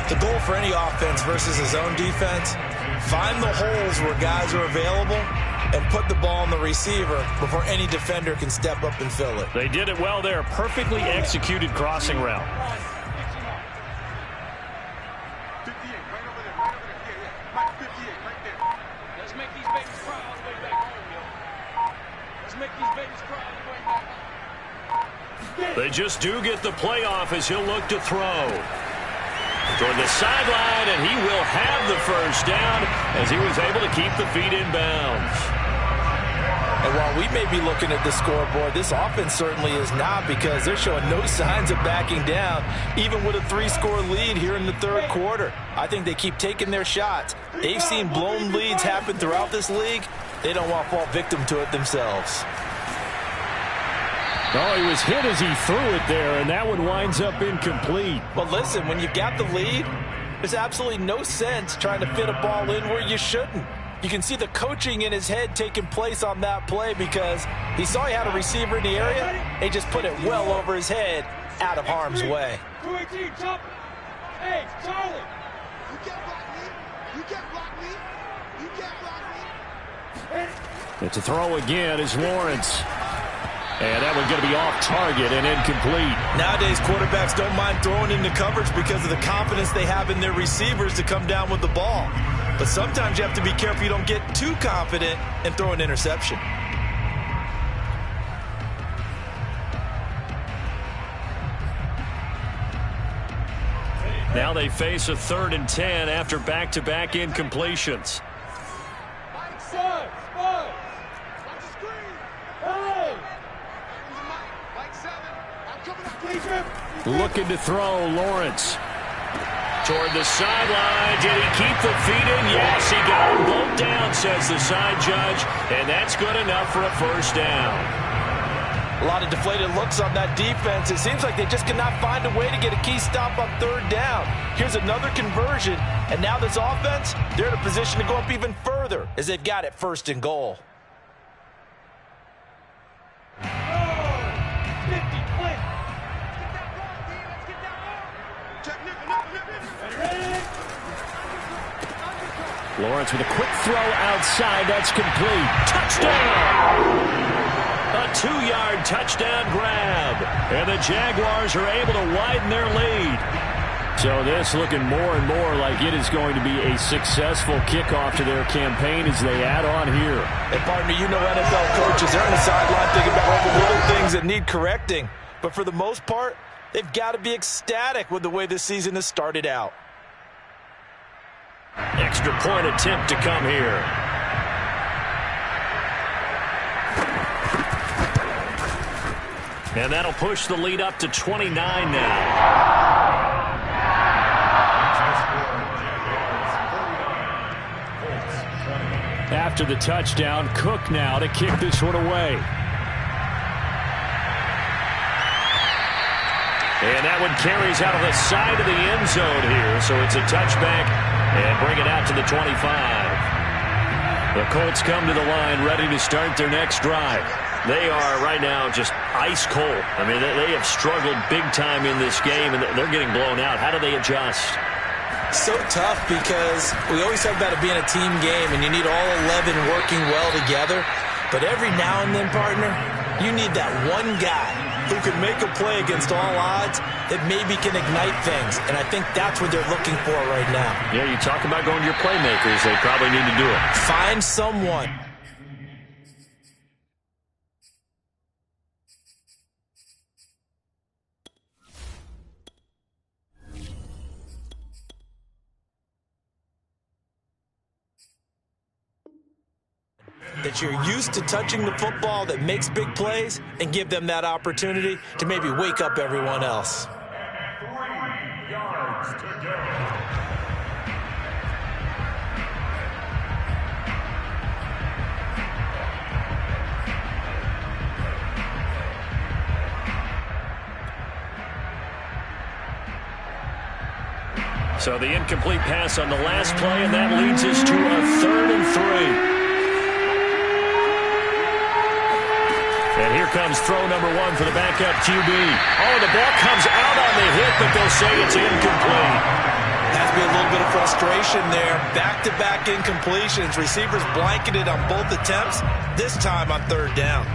The goal for any offense versus his own defense, find the holes where guys are available and put the ball on the receiver before any defender can step up and fill it. They did it well there. Perfectly executed crossing route. Let's make these babies cry all the way back home, yo. Let's make these babies cry all the way back home. They just do get the playoff as he'll look to throw. Toward the sideline, and he will have the first down as he was able to keep the feet in bounds. And while we may be looking at the scoreboard, this offense certainly is not, because they're showing no signs of backing down, even with a 3-score lead here in the 3rd quarter. I think they keep taking their shots. They've seen blown leads happen throughout this league. They don't want to fall victim to it themselves. Oh, he was hit as he threw it there, and that one winds up incomplete. Well, listen, when you've got the lead, there's absolutely no sense trying to fit a ball in where you shouldn't. You can see the coaching in his head taking place on that play, because he saw he had a receiver in the area, and he just put it well over his head, out of harm's way. 218, jump. Hey, Charlie. You can't block me. You can't block me. You can't block me. It's a throw again is Lawrence. And that one's going to be off target and incomplete. Nowadays, quarterbacks don't mind throwing into coverage because of the confidence they have in their receivers to come down with the ball. But sometimes you have to be careful you don't get too confident and throw an interception. Now they face a 3rd and 10 after back-to-back incompletions. Looking to throw, Lawrence. Toward the sideline. Did he keep the feet in? Yes, he got them both down, says the side judge. And that's good enough for a first down. A lot of deflated looks on that defense. It seems like they just cannot find a way to get a key stop on 3rd down. Here's another conversion. And now this offense, they're in a position to go up even further as they've got it 1st and goal. Lawrence with a quick throw outside. That's complete. Touchdown! A 2-yard touchdown grab. And the Jaguars are able to widen their lead. So this looking more and more like it is going to be a successful kickoff to their campaign as they add on here. And partner, you know NFL coaches, they're on the sideline thinking about all the little things that need correcting. But for the most part, they've got to be ecstatic with the way this season has started out. Extra point attempt to come here. And that'll push the lead up to 29 now. After the touchdown, Cook now to kick this one away. And that one carries out of the side of the end zone here. So it's a touchback and bring it out to the 25. The Colts come to the line ready to start their next drive. They are right now just ice cold. I mean, they have struggled big time in this game, and they're getting blown out. How do they adjust? So tough because we always talk about it being a team game, and you need all 11 working well together. But every now and then, partner, you need that one guy who can make a play against all odds that maybe can ignite things. And I think that's what they're looking for right now. Yeah, you talk about going to your playmakers. They probably need to do it. Find someone. That you're used to touching the football that makes big plays and give them that opportunity to maybe wake up everyone else. 3 yards to go. So the incomplete pass on the last play, and that leads us to a 3rd and 3. And here comes throw number 1 for the backup QB. Oh, the ball comes out on the hit, but they'll say it's incomplete. Has to be a little bit of frustration there. Back-to-back incompletions. Receivers blanketed on both attempts, this time on 3rd down.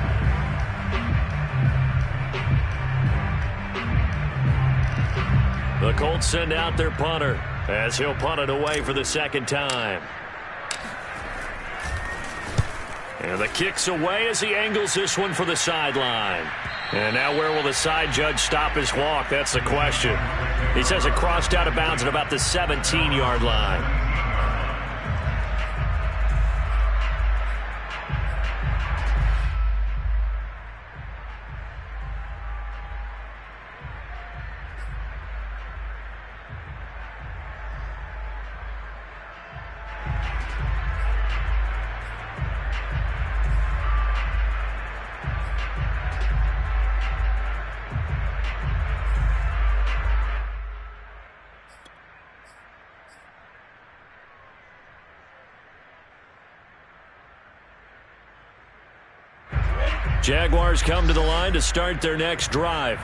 The Colts send out their punter as he'll punt it away for the 2nd time. And the kick's away as he angles this one for the sideline. And now where will the side judge stop his walk? That's the question. He says it crossed out of bounds at about the 17-yard line. Jaguars come to the line to start their next drive.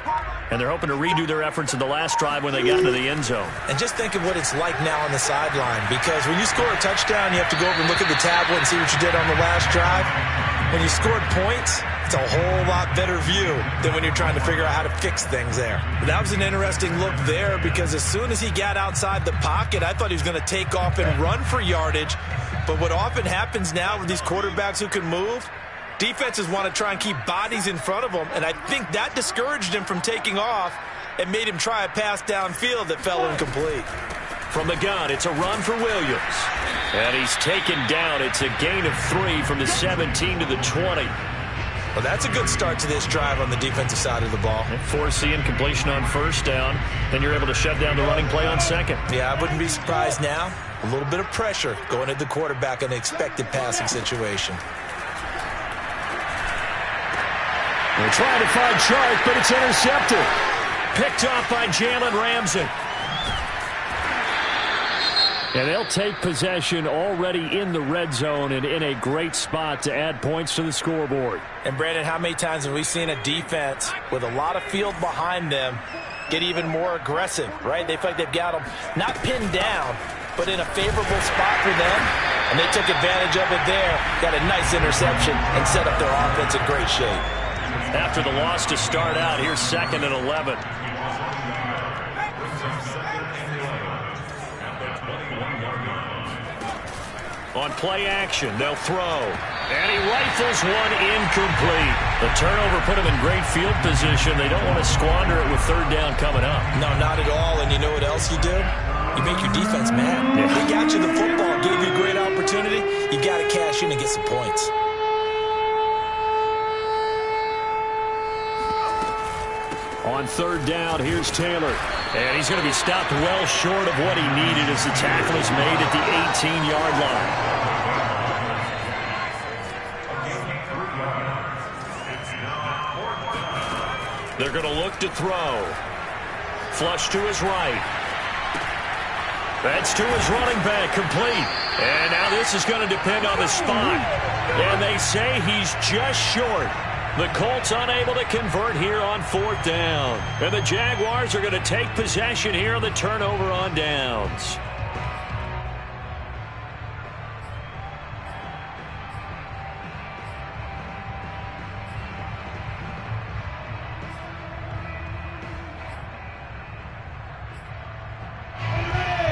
And they're hoping to redo their efforts in the last drive when they got into the end zone. And just think of what it's like now on the sideline. Because when you score a touchdown, you have to go over and look at the tablet and see what you did on the last drive. When you scored points, it's a whole lot better view than when you're trying to figure out how to fix things there. But that was an interesting look there because as soon as he got outside the pocket, I thought he was going to take off and run for yardage. But what often happens now with these quarterbacks who can move, defenses want to try and keep bodies in front of them, and I think that discouraged him from taking off and made him try a pass downfield that fell incomplete. From the gun, it's a run for Williams. And he's taken down. It's a gain of 3 from the 17 to the 20. Well, that's a good start to this drive on the defensive side of the ball. Force the incompletion on 1st down, then you're able to shut down the running play on 2nd. Yeah, I wouldn't be surprised now. A little bit of pressure going at the quarterback in an expected passing situation. They're trying to find Chark, but it's intercepted. Picked off by Jalen Ramsey. And they'll take possession already in the red zone and in a great spot to add points to the scoreboard. And, Brandon, how many times have we seen a defense with a lot of field behind them get even more aggressive, right? They feel like they've got them not pinned down, but in a favorable spot for them. And they took advantage of it there, got a nice interception, and set up their offense in great shape. After the loss to start out, here's 2nd and 11. On play action, they'll throw. And he rifles one incomplete. The turnover put him in great field position. They don't want to squander it with 3rd down coming up. No, not at all. And you know what else you do? You make your defense mad. Yeah. They got you the football, gave you a great opportunity. You got to cash in and get some points. On 3rd down, here's Taylor. And he's going to be stopped well short of what he needed as the tackle is made at the 18-yard line. They're going to look to throw. Flush to his right. That's to his running back, complete. And now this is going to depend on the spot. And they say he's just short. The Colts unable to convert here on 4th down. And the Jaguars are going to take possession here on the turnover on downs.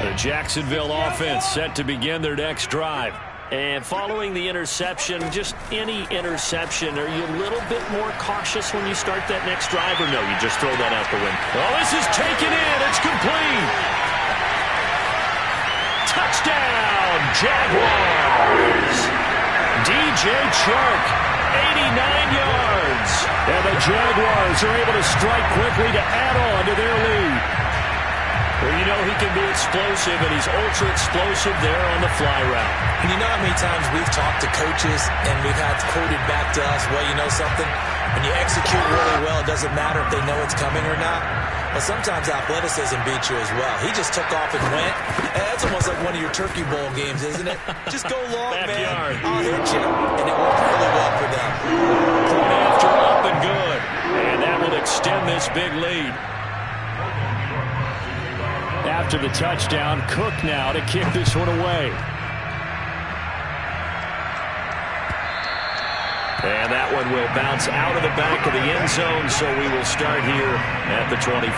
The Jacksonville offense set to begin their next drive. And following the interception, just any interception, are you a little bit more cautious when you start that next drive, or no, you just throw that out the window? Oh, this is taken in. It's complete. Touchdown, Jaguars. DJ Chark, 89 yards. And the Jaguars are able to strike quickly to add on to their lead. Well, you know he can be explosive, and he's ultra-explosive there on the fly route. And you know how many times we've talked to coaches and we've had quoted back to us, well, you know something? When you execute really well, it doesn't matter if they know it's coming or not. Well, sometimes athleticism beats you as well. He just took off and went. That's almost like one of your Turkey Bowl games, isn't it? Just go long, man. I'll hit you. And it worked really well for them. Point after up and good. And that will extend this big lead. After the touchdown, Cook now to kick this one away. And that one will bounce out of the back of the end zone, so we will start here at the 25.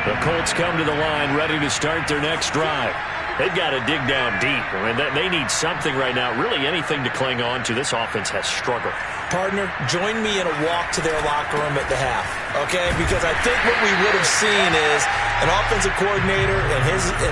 The Colts come to the line ready to start their next drive. They've got to dig down deep. I mean, they need something right now, really anything to cling on to. This offense has struggled. Partner, join me in a walk to their locker room at the half, okay? Because I think what we would have seen is an offensive coordinator and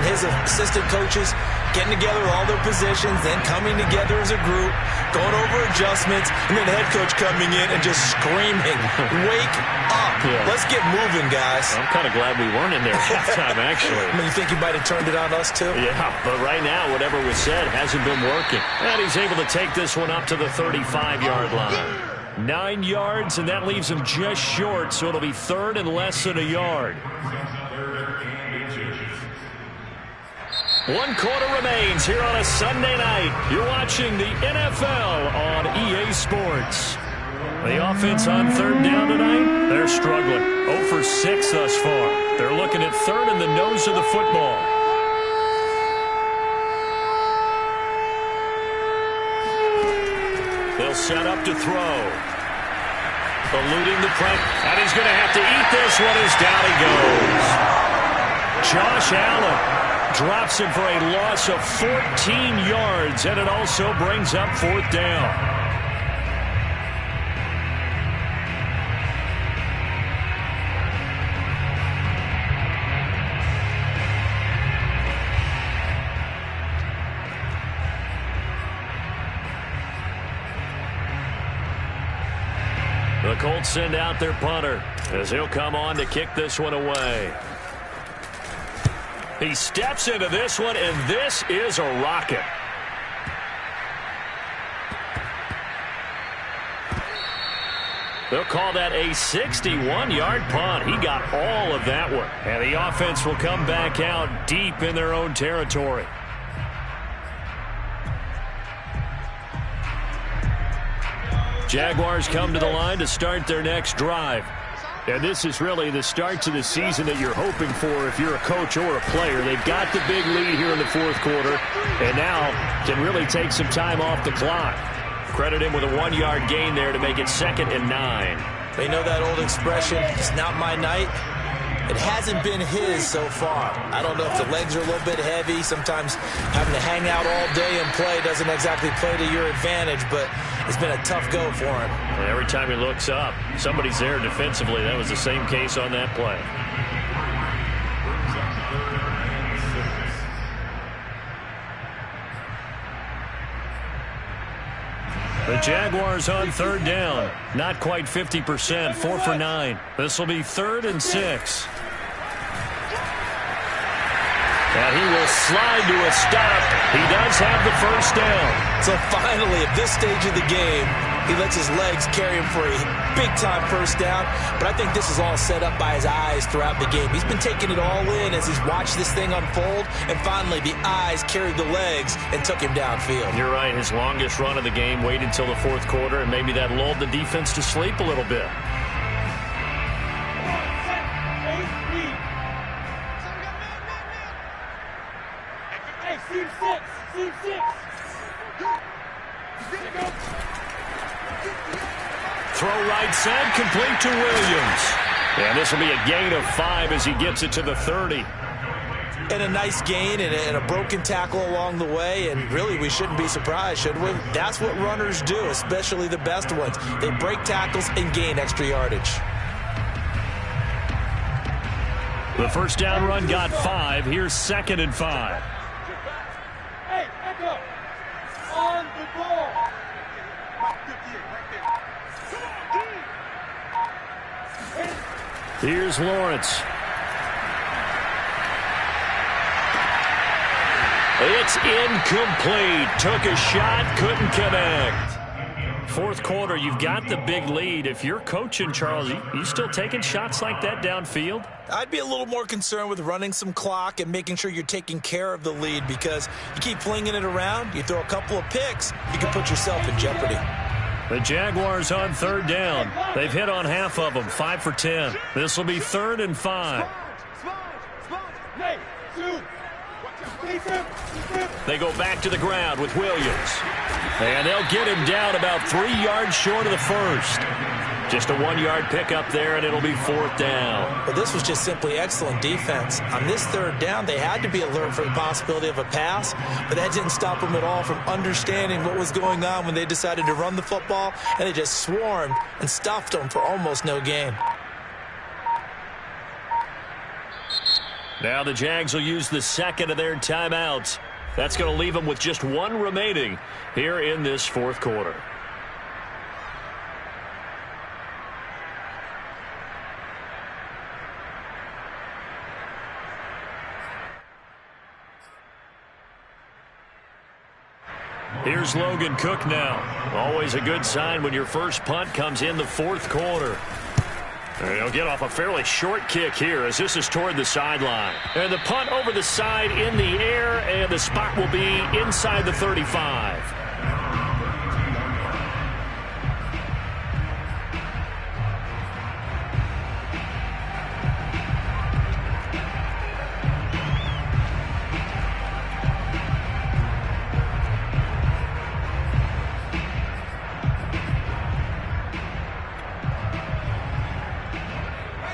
his assistant coaches getting together with all their positions, then coming together as a group, going over adjustments, and then the head coach coming in and just screaming, wake up. Yeah. Let's get moving, guys. I'm kind of glad we weren't in there at halftime, actually. I mean, you think you might have turned it on us, too? Yeah, but right now, whatever was said hasn't been working. And he's able to take this one up to the 35-yard line. 9 yards, and that leaves him just short, so it'll be 3rd and less than a yard. 1 quarter remains here on a Sunday night. You're watching the NFL on EA Sports. The offense on 3rd down tonight, they're struggling. 0 for 6 thus far. They're looking at 3rd in the nose of the football. They'll set up to throw. Eluding the pressure. And he's going to have to eat this one as down he goes. Josh Allen drops him for a loss of 14 yards, and it also brings up 4th down. The Colts send out their punter as he'll come on to kick this one away. He steps into this one, and this is a rocket. They'll call that a 61-yard punt. He got all of that one. And the offense will come back out deep in their own territory. Jaguars come to the line to start their next drive. And this is really the start to the season that you're hoping for if you're a coach or a player. They've got the big lead here in the 4th quarter, and now can really take some time off the clock. Credit him with a 1-yard gain there to make it 2nd and 9. They know that old expression, it's not my night. It hasn't been his so far. I don't know if the legs are a little bit heavy. Sometimes having to hang out all day and play doesn't exactly play to your advantage, but it's been a tough go for him. And every time he looks up, somebody's there defensively. That was the same case on that play. The Jaguars on 3rd down. Not quite 50%, 4 for 9. This will be 3rd and 6. And he will slide to a stop. He does have the 1st down. So finally, at this stage of the game, He lets his legs carry him for a big-time first down. But I think this is all set up by his eyes throughout the game. He's been taking it all in as he's watched this thing unfold. And finally, the eyes carried the legs and took him downfield. You're right. His longest run of the game waited until the fourth quarter, and maybe that lulled the defense to sleep a little bit. Throw right side, complete to Williams. And this will be a gain of 5 as he gets it to the 30. And a nice gain and a broken tackle along the way. And really, we shouldn't be surprised, should we? That's what runners do, especially the best ones. They break tackles and gain extra yardage. The first down run got 5. Here's 2nd and 5. Hey, echo. On the ball. Here's Lawrence. It's incomplete. Took a shot, couldn't connect. Fourth quarter, you've got the big lead. If you're coaching, Charles, you still taking shots like that downfield? I'd be a little more concerned with running some clock and making sure you're taking care of the lead, because you keep flinging it around, you throw a couple of picks, you can put yourself in jeopardy. The Jaguars on third down. They've hit on half of them, 5 for 10. This will be 3rd and 5. They go back to the ground with Williams. And they'll get him down about 3 yards short of the first. Just a 1-yard pickup there, and it'll be 4th down. But this was just simply excellent defense. On this third down, they had to be alert for the possibility of a pass, but that didn't stop them at all from understanding what was going on when they decided to run the football, and they just swarmed and stuffed them for almost no gain. Now the Jags will use the second of their timeouts. That's going to leave them with just 1 remaining here in this fourth quarter. Here's Logan Cook now. Always a good sign when your first punt comes in the fourth quarter. And he'll get off a fairly short kick here as this is toward the sideline. And the punt over the side in the air, and the spot will be inside the 35.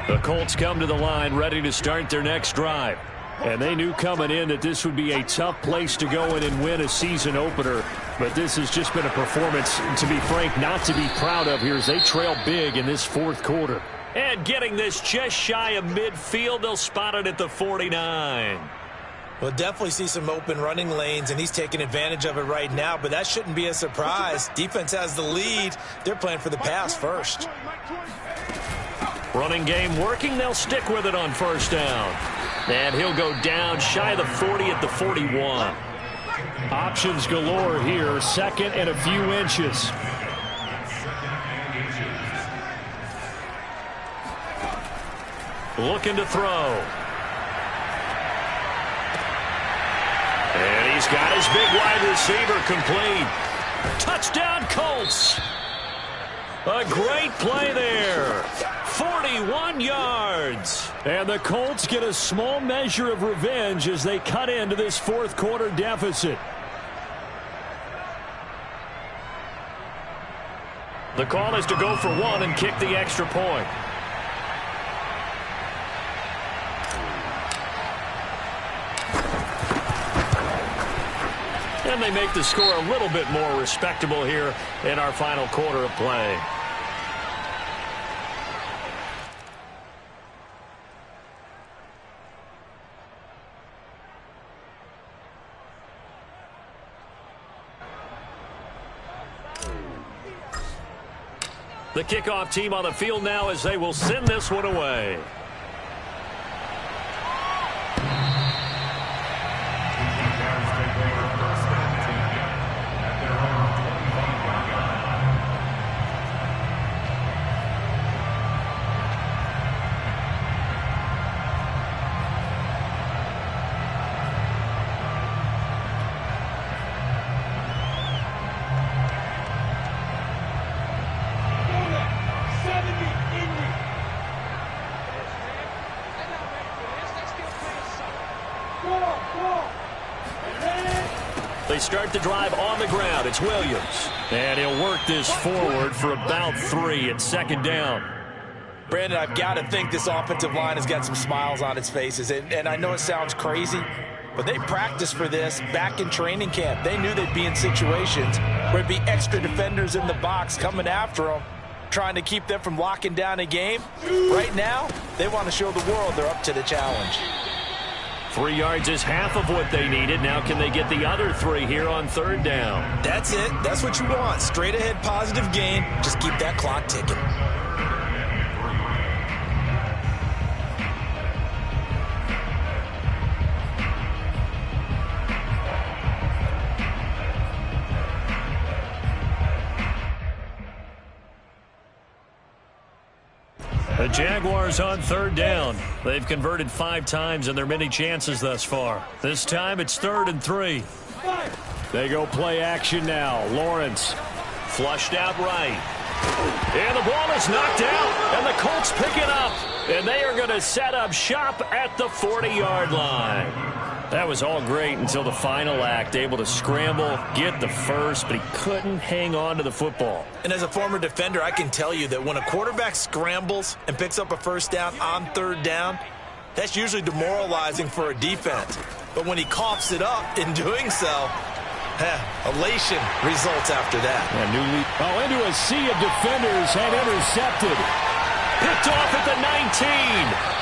The Colts come to the line ready to start their next drive. And they knew coming in that this would be a tough place to go in and win a season opener. But this has just been a performance, to be frank, not to be proud of here as they trail big in this fourth quarter. And getting this just shy of midfield, they'll spot it at the 49. We'll definitely see some open running lanes, and he's taking advantage of it right now, but that shouldn't be a surprise. Defense has the lead. They're playing for the pass first. Running game working. They'll stick with it on first down. And he'll go down shy of the 40 at the 41. Options galore here. 2nd and a few inches. Looking to throw. And he's got his big wide receiver complete. Touchdown Colts. A great play there. 41 yards. And the Colts get a small measure of revenge as they cut into this fourth quarter deficit. The call is to go for 1 and kick the extra point. And they make the score a little bit more respectable here in our final quarter of play. The kickoff team on the field now as they will send this one away. They start the drive on the ground. It's Williams. And he'll work this forward for about 3 at second down. Brandon, I've got to think this offensive line has got some smiles on its faces. And I know it sounds crazy, but they practiced for this back in training camp. They knew they'd be in situations where there'd be extra defenders in the box coming after them, trying to keep them from locking down a game. Right now, they want to show the world they're up to the challenge. 3 yards is half of what they needed. Now can they get the other 3 here on third down? That's it. That's what you want. Straight ahead positive gain. Just keep that clock ticking. The Jaguars on third down. They've converted 5 times in their many chances thus far. This time it's 3rd and 3. They go play action now. Lawrence Flushed out right. And the ball is knocked out. And the Colts pick it up. And they are going to set up shop at the 40-yard line. That was all great until the final act. Able to scramble, get the first, but he couldn't hang on to the football. And as a former defender, I can tell you that when a quarterback scrambles and picks up a first down on third down, that's usually demoralizing for a defense. But when he coughs it up in doing so, elation results after that. into a sea of defenders and intercepted. Picked off at the 19.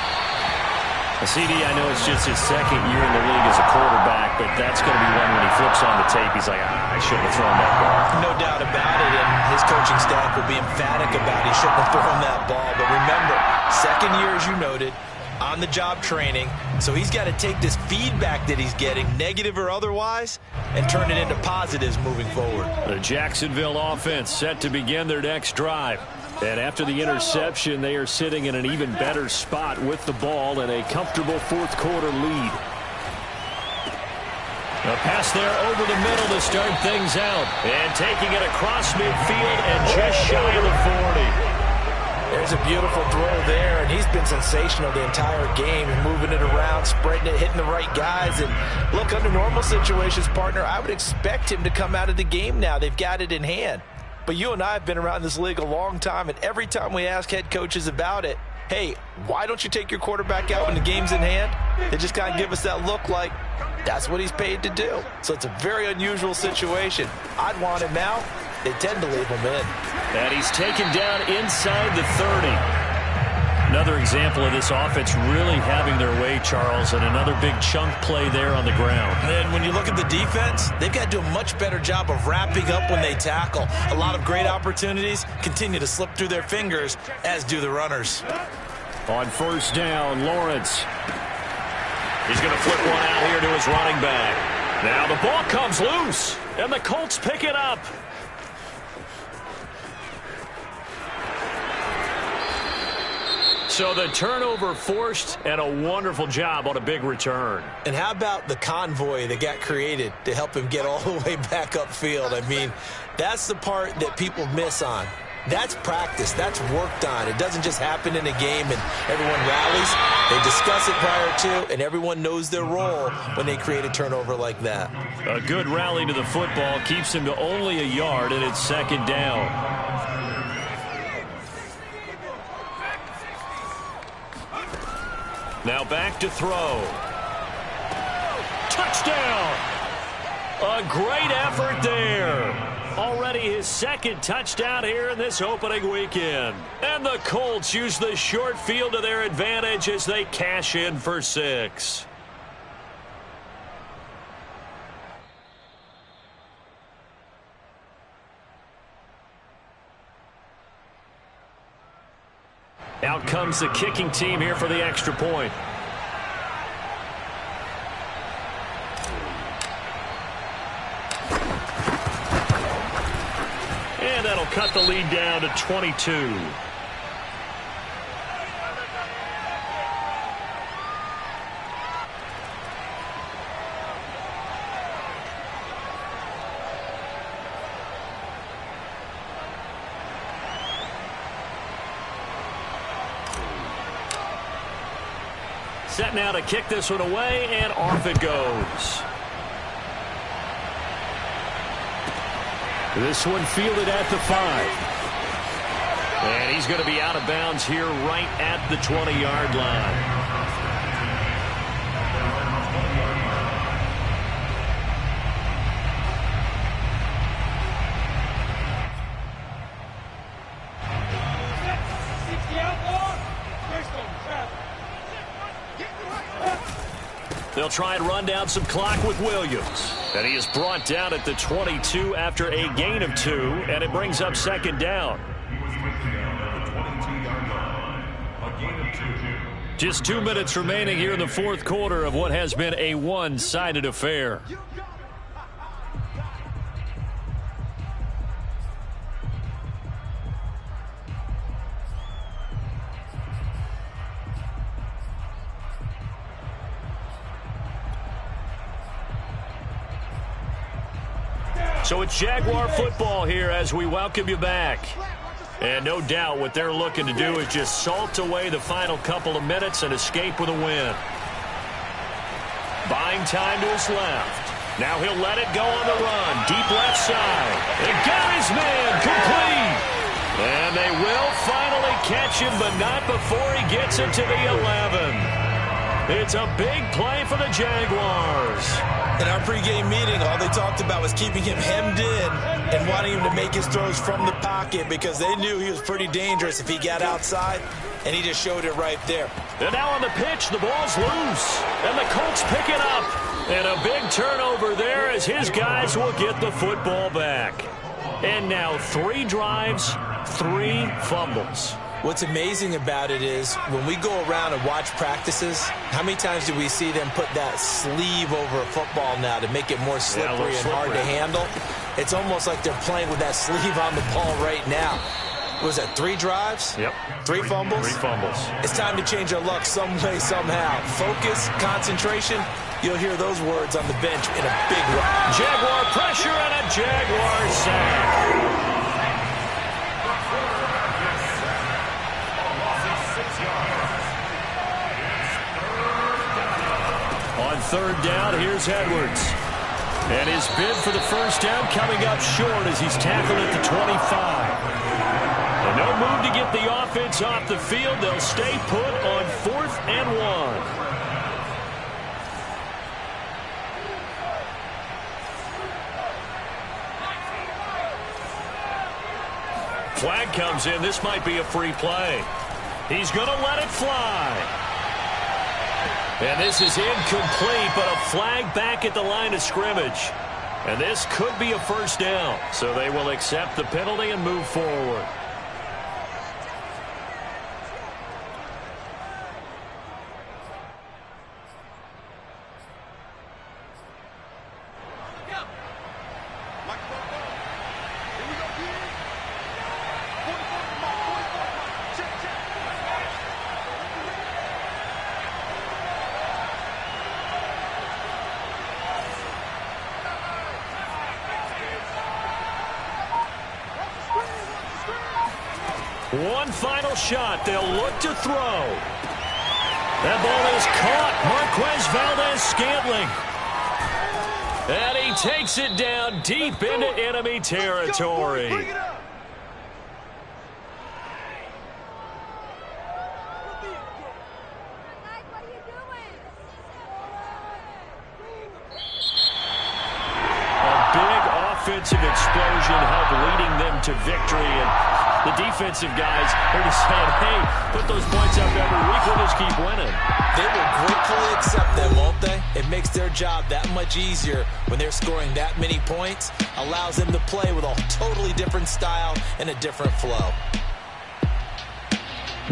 CD, I know it's just his second year in the league as a quarterback, but that's going to be one when he flips on the tape. He's like, I shouldn't have thrown that ball. No doubt about it, and his coaching staff will be emphatic about he shouldn't have thrown that ball. But remember, second year, as you noted, on-the-job training, so he's got to take this feedback that he's getting, negative or otherwise, and turn it into positives moving forward. The Jacksonville offense set to begin their next drive. And after the interception, they are sitting in an even better spot with the ball and a comfortable fourth-quarter lead. A pass there over the middle to start things out. And taking it across midfield and just shy of the 40. There's a beautiful throw there, and he's been sensational the entire game, moving it around, spreading it, hitting the right guys. And look, under normal situations, partner, I would expect him to come out of the game now. They've got it in hand. But you and I have been around this league a long time, and every time we ask head coaches about it, hey, why don't you take your quarterback out when the game's in hand? They just kind of give us that look like that's what he's paid to do. So it's a very unusual situation. I'd want him out. They tend to leave him in. And he's taken down inside the 30. Another example of this offense really having their way, Charles, and another big chunk play there on the ground. And when you look at the defense, they've got to do a much better job of wrapping up when they tackle. A lot of great opportunities continue to slip through their fingers, as do the runners. On first down, Lawrence. He's going to flip one out here to his running back. Now the ball comes loose, and the Colts pick it up. So the turnover forced, and a wonderful job on a big return. And how about the convoy that got created to help him get all the way back upfield? I mean, that's the part that people miss on. That's practice. That's worked on. It doesn't just happen in a game and everyone rallies. They discuss it prior to, and everyone knows their role when they create a turnover like that. A good rally to the football keeps him to only a yard, and it's second down. Now back to throw. Touchdown! A great effort there. Already his second touchdown here in this opening weekend. And the Colts use the short field to their advantage as they cash in for 6. Out comes the kicking team here for the extra point. And that'll cut the lead down to 22. Set now to kick this one away, and off it goes. This one fielded at the 5. And he's going to be out of bounds here right at the 20-yard line. They'll try and run down some clock with Williams. And he is brought down at the 22 after a gain of 2, and it brings up second down. Just 2 minutes remaining here in the fourth quarter of what has been a one-sided affair. So it's Jaguar football here as we welcome you back. And no doubt what they're looking to do is just salt away the final couple of minutes and escape with a win. Buying time to his left. Now he'll let it go on the run. Deep left side. And got his man complete. And they will finally catch him, but not before he gets it to the 11. It's a big play for the Jaguars. In our pregame meeting, all they talked about was keeping him hemmed in and wanting him to make his throws from the pocket because they knew he was pretty dangerous if he got outside, and he just showed it right there. And now on the pitch, the ball's loose, and the Colts pick it up. And a big turnover there as his guys will get the football back. And now 3 drives, 3 fumbles. What's amazing about it is when we go around and watch practices, how many times do we see them put that sleeve over a football now to make it more slippery and hard to handle? It's almost like they're playing with that sleeve on the ball right now. Was that 3 drives? Yep. 3 fumbles? 3 fumbles. It's time to change our luck some way, somehow. Focus, concentration, you'll hear those words on the bench in a big way. Jaguar pressure and a Jaguar sack. On third down, here's Edwards. And his bid for the first down coming up short as he's tackled at the 25. And no move to get the offense off the field. They'll stay put on 4th and 1. Flag comes in. This might be a free play. He's going to let it fly. And this is incomplete, but a flag back at the line of scrimmage. And this could be a first down. So they will accept the penalty and move forward. One final shot. They'll look to throw. That ball is caught. Marquez Valdes-Scantling. And he takes it down deep into enemy territory. Offensive explosion helped leading them to victory, and the defensive guys are just saying, hey, put those points up every week, we'll just keep winning. They will gratefully accept them, won't they? It makes their job that much easier when they're scoring that many points, allows them to play with a totally different style and a different flow.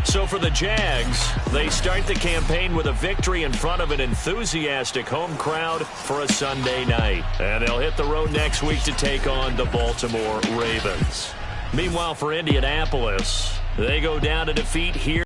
So for the Jags, they start the campaign with a victory in front of an enthusiastic home crowd for a Sunday night. And they'll hit the road next week to take on the Baltimore Ravens. Meanwhile, for Indianapolis, they go down to defeat here.